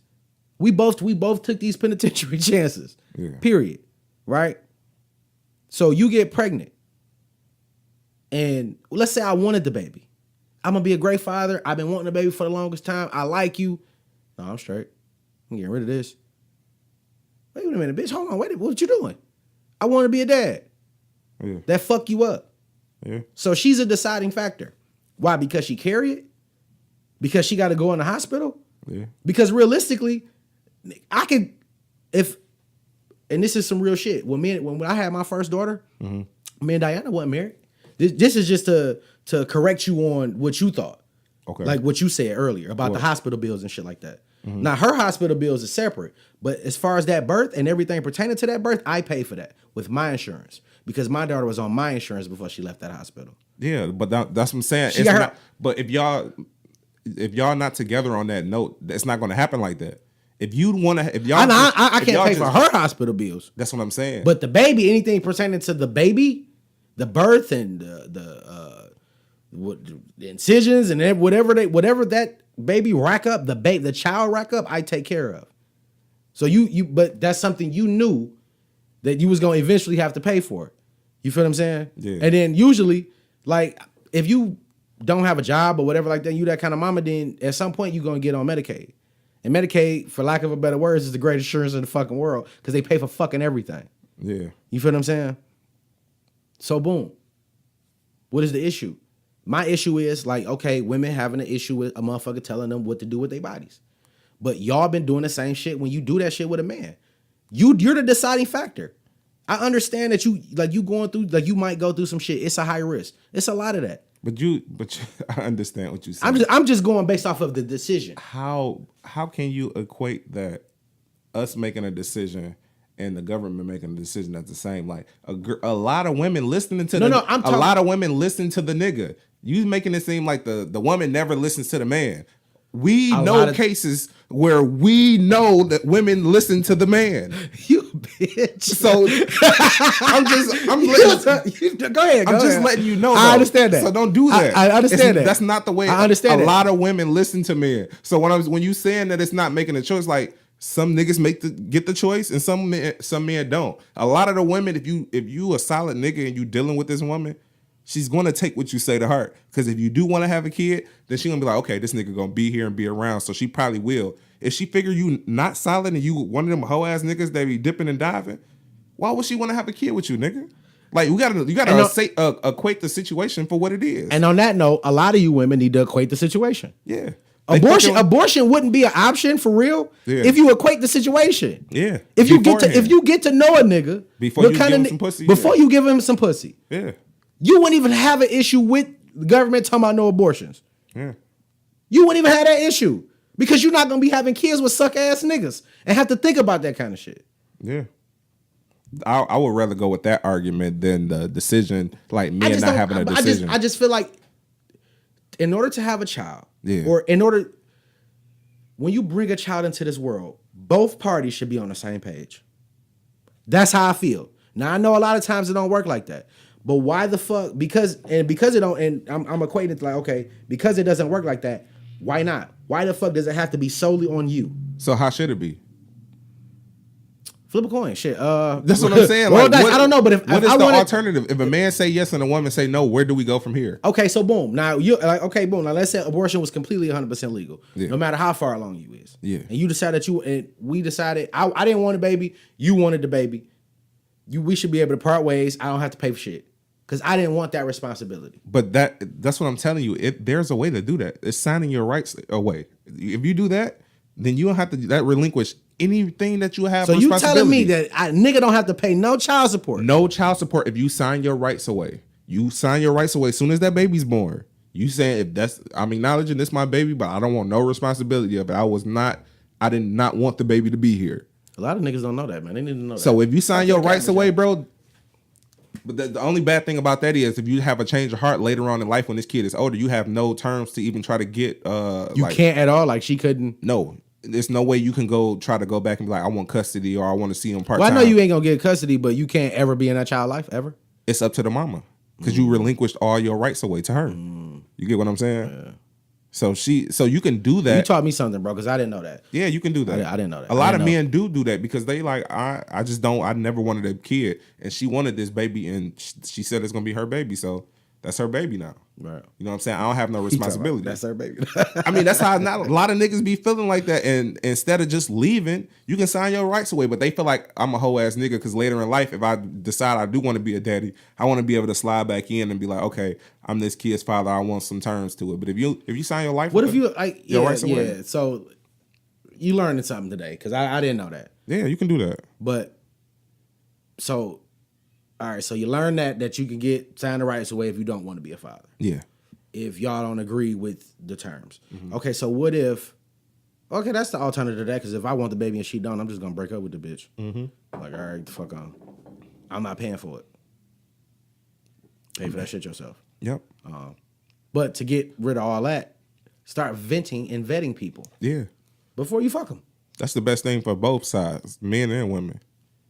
We both took these penitentiary chances. Yeah. Period. Right? So you get pregnant. And let's say I wanted the baby. I'm going to be a great father. I've been wanting a baby for the longest time. I like you. No, I'm straight. I'm getting rid of this. Wait a minute, bitch. Hold on. Wait. What you doing? I want to be a dad. Yeah. That fuck you up. Yeah. So she's a deciding factor. Why? Because she carry it? because she got to go in the hospital? Yeah. Because realistically, I could, and this is some real shit. When I had my first daughter, me and Diana wasn't married. This is just to correct you on what you thought. Okay. Like what you said earlier about the hospital bills and shit like that. Now, her hospital bills is separate, but as far as that birth and everything pertaining to that birth, I pay for that with my insurance because my daughter was on my insurance before she left that hospital. Yeah, but that's what I'm saying. She got her- not, but if y'all not together on that note, it's not going to happen like that. If you want to, if y'all, I can't pay for her hospital bills. That's what I'm saying. But the baby, anything pertaining to the baby, the birth and the incisions and whatever that baby rack up, the child rack up, I take care of. So but that's something you knew that you was gonna eventually have to pay for. You feel what I'm saying? Yeah. And then usually, like if you don't have a job or whatever like that, you that kind of mama, then at some point you're gonna get on Medicaid. And Medicaid, for lack of a better words, is the greatest insurance in the fucking world because they pay for fucking everything. Yeah. You feel what I'm saying? So boom. What is the issue? My issue is like, okay, women having an issue with a motherfucker telling them what to do with their bodies. But y'all been doing the same shit when you do that shit with a man. You're the deciding factor. I understand that you going through, like you might go through some shit. It's a high risk. It's a lot of that. But I understand what you said. I'm just going based off of the decision. How can you equate that us making a decision and the government making a decision that's the same? Like a lot of women listening to a lot of women listen to the nigga. You making it seem like the woman never listens to the man. We know cases where we know that women listen to the man. You bitch. So go ahead. I'm just letting you know. I understand that. So don't do that. I understand that. That's not the way. I understand a lot of women listen to men. So when you saying that it's not making a choice, like some niggas get the choice and some men don't. A lot of the women, if you a solid nigga and you dealing with this woman, she's gonna take what you say to heart. Because if you do want to have a kid, then she's gonna be like, okay, this nigga gonna be here and be around. So she probably will. If she figure you not solid and you one of them hoe ass niggas that be dipping and diving, why would she want to have a kid with you, nigga? Like you gotta equate the situation for what it is. And on that note, a lot of you women need to equate the situation. Yeah. Abortion wouldn't be an option for real if you equate the situation. Yeah. If you get to know a nigga before you give him some pussy. Before you give him some pussy. Yeah. You wouldn't even have an issue with the government talking about no abortions. Yeah. You wouldn't even have that issue because you're not gonna be having kids with suck ass niggas and have to think about that kind of shit. Yeah. I would rather go with that argument than the decision, like men not having a decision. I just feel like in order to have a child, yeah, or when you bring a child into this world, both parties should be on the same page. That's how I feel. Now I know a lot of times it don't work like that. But why the fuck? Because it don't, and I'm equating it to like, okay, because it doesn't work like that, why not? Why the fuck does it have to be solely on you? So how should it be? Flip a coin, shit. That's what I'm saying. Well, I don't know, but what is the alternative? If a man say yes and a woman say no, where do we go from here? Okay, so boom. Now boom. Now let's say abortion was completely 100% legal, no matter how far along you is. Yeah. And you decided we decided I didn't want a baby. You wanted the baby. We should be able to part ways. I don't have to pay for shit. Because I didn't want that responsibility. But that's what I'm telling you. There's a way to do that. It's signing your rights away. If you do that, then you don't have to relinquish anything that you have. So you telling me that nigga don't have to pay no child support? No child support if you sign your rights away. You sign your rights away as soon as that baby's born. You saying I'm acknowledging this my baby, but I don't want no responsibility of it. I did not want the baby to be here. A lot of niggas don't know that, man. They need to know that. So if you sign your rights away, bro. But the only bad thing about that is if you have a change of heart later on in life when this kid is older, you have no terms to even try to get. You can't at all. Like she couldn't. No, there's no way you can try to go back and be like, I want custody or I want to see him part time. Well, I know you ain't gonna get custody, but you can't ever be in that child's life ever. It's up to the mama because you relinquished all your rights away to her. You get what I'm saying? Yeah. So you can do that. You taught me something, bro, because I didn't know that. Yeah, you can do that. I didn't know that. A lot of men do that because they like, I just don't, I never wanted a kid. And she wanted this baby and she said it's going to be her baby. So that's her baby now. Right. You know what I'm saying? I don't have no responsibility. That's our baby. I mean, that's how not a lot of niggas be feeling like that. And instead of just leaving, you can sign your rights away. But they feel like I'm a hoe ass nigga because later in life, if I decide I do want to be a daddy, I want to be able to slide back in and be like, okay, I'm this kid's father. I want some terms to it. But if you sign your life, what if you like? your Yeah, rights away? yeah. So you learned something today because I didn't know that. Yeah, you can do that. But so, all right. So you learn that you can sign the rights away if you don't want to be a father. Yeah. If y'all don't agree with the terms. Okay, so what if... Okay, that's the alternative to that, because if I want the baby and she don't, I'm just going to break up with the bitch. Like, all right, the fuck on. I'm not paying for it. Pay for that shit yourself. Yep. But to get rid of all that, start venting and vetting people. Yeah. Before you fuck them. That's the best thing for both sides, men and women.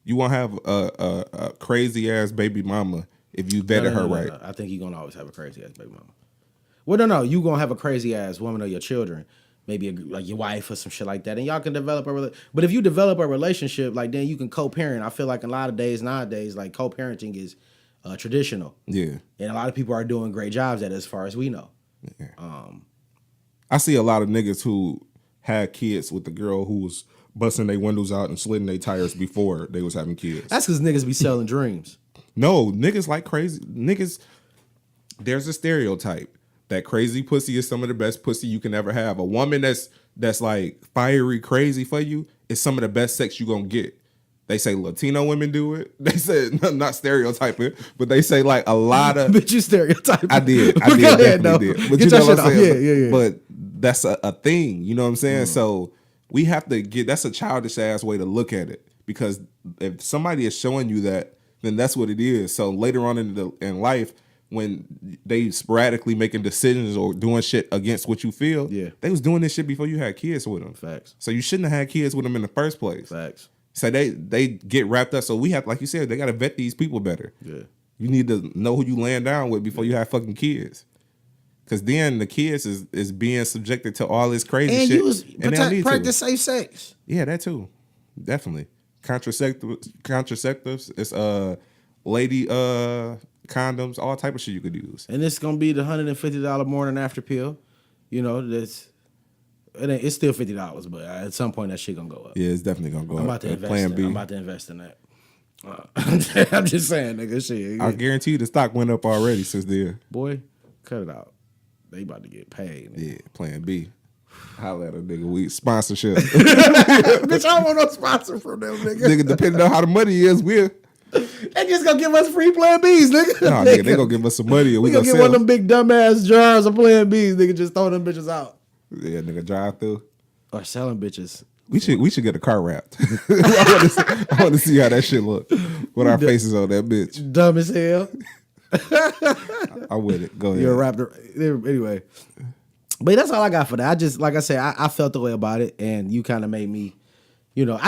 You won't have a crazy-ass baby mama if you vetted her right. No. I think you're going to always have a crazy-ass baby mama. Well, no, you gonna have a crazy ass woman or your children, maybe like your wife or some shit like that, and y'all can develop But if you develop a relationship, like then you can co-parent. I feel like a lot of days nowadays, like co-parenting is traditional. Yeah, and a lot of people are doing great jobs at it, as far as we know. Yeah. I see a lot of niggas who had kids with the girl who was busting their windows out and slitting their tires before they was having kids. That's because niggas be selling dreams. No, niggas like crazy niggas. There's a stereotype that crazy pussy is some of the best pussy you can ever have. A woman that's like fiery crazy for you is some of the best sex you gonna get. They say Latino women do it. They say not stereotyping, but they say like a lot of. But you stereotyping. I did. Definitely did. But get you know your what shit I'm off. saying? Yeah. But that's a thing. You know what I'm saying? So we have to get. That's a childish ass way to look at it, because if somebody is showing you that, then that's what it is. So later on in life, when they sporadically making decisions or doing shit against what you feel, they was doing this shit before you had kids with them. Facts. So you shouldn't have had kids with them in the first place. Facts. So they get wrapped up. So we have, like you said, they got to vet these people better. Yeah. You need to know who you laying down with before you have fucking kids. Because then the kids is being subjected to all this crazy shit. And practice safe sex. Yeah, that too. Definitely. Contraceptives. It's lady condoms, all type of shit you could use. And it's gonna be the $150 morning after pill. You know, it's still $50, but at some point that shit gonna go up. Yeah, it's definitely gonna go up. I'm about to invest in that. I'm just saying, nigga, shit. I guarantee you the stock went up already since then. Boy, cut it out. They about to get paid. Nigga. Yeah, Plan B. Holla at a nigga. We sponsorship. Bitch, I don't want no sponsor from them, nigga. Nigga, depending on how the money is, they just gonna give us free Plan Bs, nigga. Nah, nigga, they gonna give us some money and we gonna get one of them big dumbass jars of Plan Bs. Nigga, just throw them bitches out. Yeah, nigga, drive through. Or selling bitches. We should get a car wrapped. I want to see how that shit look with our faces on that bitch. Dumb as hell. I'm with it. Go ahead. You're wrapped. Anyway, but that's all I got for that. I just, like I said, I felt the way about it, and you kind of made me. You know,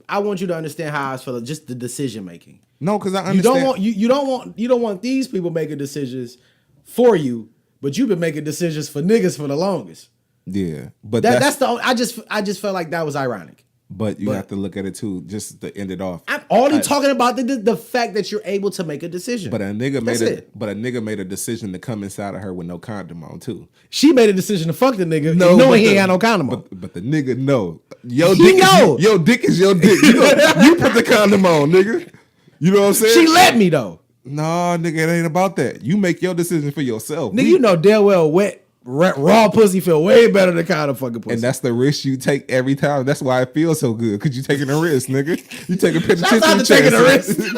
I want you to understand how I feel. Just the decision making. No, because I understand. You don't want these people making decisions for you, but you've been making decisions for niggas for the longest. Yeah, but that's the. I just felt like that was ironic. But you have to look at it too, just to end it off. I'm only talking about the fact that you're able to make a decision. But a nigga made a decision to come inside of her with no condom on too. She made a decision to fuck the nigga, knowing he ain't had no condom on. But the nigga know. Your dick is your dick. You put the condom on, nigga. You know what I'm saying? She let me though. No, nigga, it ain't about that. You make your decision for yourself. Nigga, you know damn well raw pussy feel way better than condom fucking pussy. And that's the risk you take every time. That's why it feels so good. Because you taking a risk, nigga. You taking penitentiary chances.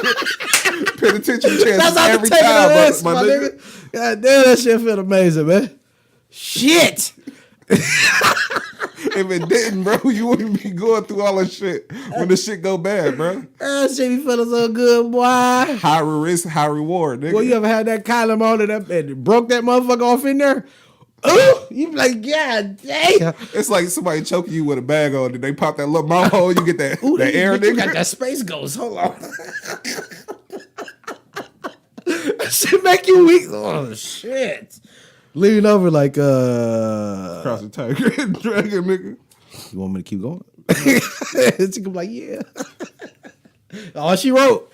Penitentiary chances every time, my nigga. God damn, that shit feel amazing, man. Shit. If it didn't, bro, you wouldn't be going through all that shit when the shit go bad, bro. That shit be feeling so good, boy. High risk, high reward, nigga. Well, you ever had that condom on and broke that motherfucker off in there? Oh, you be like, God damn. It's like somebody choking you with a bag on and they pop that little mouth hole, you get that, that air, nigga. You got that space ghost. Hold on. That shit make you weak. Oh, shit. Leaning over like, Cross the tiger and dragon, nigga. You want me to keep going? She can be like, yeah. All she wrote.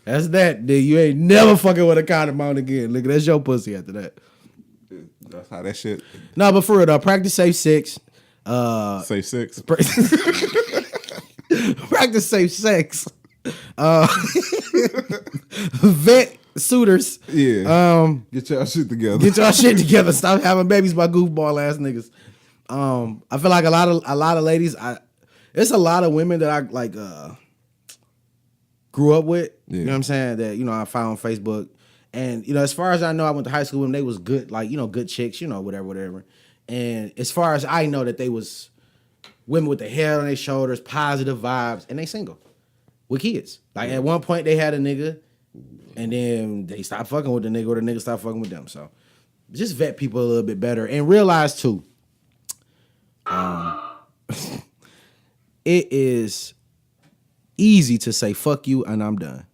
That's that, nigga. You ain't never fucking with a condom on again. Nigga, that's your pussy after that. That's how that shit. No, but for real though, practice safe sex. Safe sex. Practice safe sex. Vet suitors. Yeah. Get y'all shit together. Get y'all shit together. Stop having babies by goofball ass niggas. I feel like a lot of ladies. It's a lot of women that I like grew up with. Yeah. You know what I'm saying? That I found on Facebook, and as far as I know, I went to high school with them. They was good, like good chicks. Whatever. And as far as I know, that they was women with the head on their shoulders, positive vibes, and they single with kids. Like at one point they had a nigga, and then they stopped fucking with the nigga, or the nigga stopped fucking with them. So just vet people a little bit better and realize too. It is easy to say fuck you and I'm done.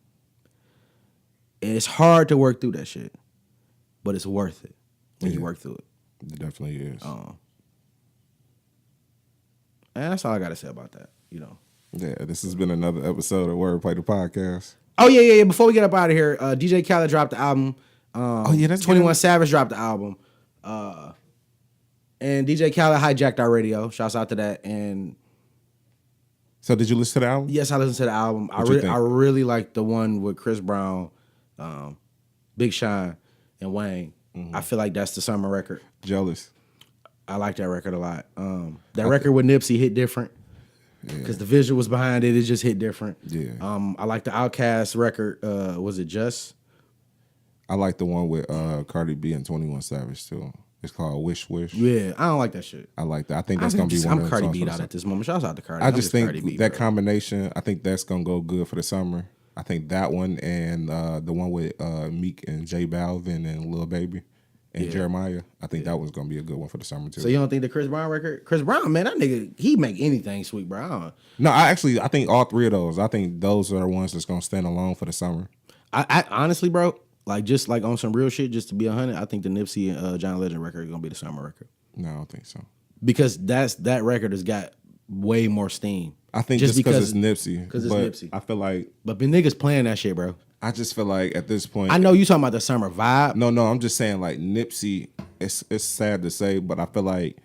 And it's hard to work through that shit, but it's worth it when you work through it. It definitely is. And that's all I got to say about that, Yeah, this has been another episode of Wordplay The Podcast. Oh, yeah. Before we get up out of here, DJ Khaled dropped the album. That's 21 Savage dropped the album. And DJ Khaled hijacked our radio. Shouts out to that. And so did you listen to the album? yes, I listened to the album. I think? really like the one with Chris Brown, Big Sean, and Wayne. Mm-hmm. I feel like that's the summer record. Jealous. I like that record a lot. That record with Nipsey hit different because the visuals behind it just hit different. Yeah. I like the Outkast record. Was it Just? I like the one with Cardi B and 21 Savage too. It's called Wish Wish. Yeah, I don't like that shit. I like that. I think that's gonna be one of the Cardi songs beat for out the at this moment. Shouts out to Cardi. I I'm just Cardi think B, that bro. combination, I think that's gonna go good for the summer. I think that one and the one with Meek and J Balvin and Lil Baby and Jeremiah, I think that one's gonna be a good one for the summer too. So you don't think the Chris Brown record? Chris Brown, man, that nigga, he make anything sweet, bro. No, I think all three of those. I think those are the ones that's gonna stand alone for the summer. I honestly, bro, like just like on some real shit, just to be 100, I think the Nipsey and John Legend record is gonna be the summer record. No, I don't think so. Because that record has got way more steam. I think just because it's Nipsey. Because it's Nipsey. I feel like, but the niggas playing that shit, bro. I just feel like at this point, I know you talking about the summer vibe. No, I'm just saying like Nipsey. It's sad to say, but I feel like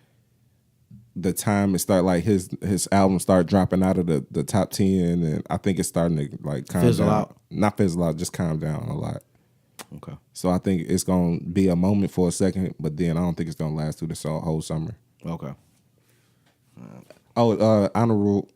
the time it start like his album start dropping out of the top 10, and I think it's starting to like calm Fizzle down. out. Not fizzle out, just calm down a lot. Okay. So I think it's gonna be a moment for a second, but then I don't think it's gonna last through the whole summer. Okay. Honorable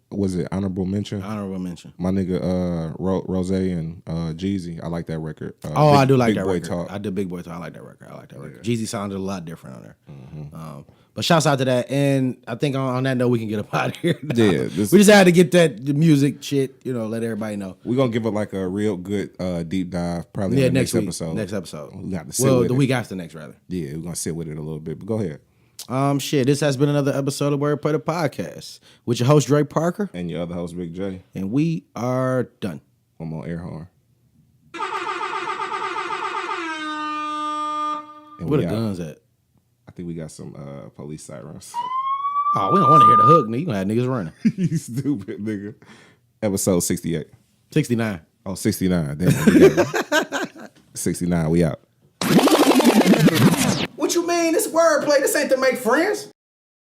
mention? Honorable mention. My nigga Rose and Jeezy. I like that record. I do like that Boy record. Talk. I did Big Boy Talk. I like that record. Jeezy sounded a lot different on there. Mm-hmm. But shouts out to that. And I think on that note, we can get up out of here now. Yeah, we just had to get the music shit, let everybody know. We're going to give it like a real good deep dive probably in the next episode. Next episode. We got to sit with the it. week after next, rather. Yeah, we're going to sit with it a little bit. But go ahead. This has been another episode of Wordplay The Podcast with your host, Drake Parker. And your other host, Big J. And we are done. One more air horn. Where the guns at? I think we got some police sirens. Oh, we don't want to hear the hook, nigga. You gonna have niggas running. You stupid nigga. Episode 68. 69. Oh, 69. Damn, 69, we out. What you mean? This wordplay. This ain't to make friends.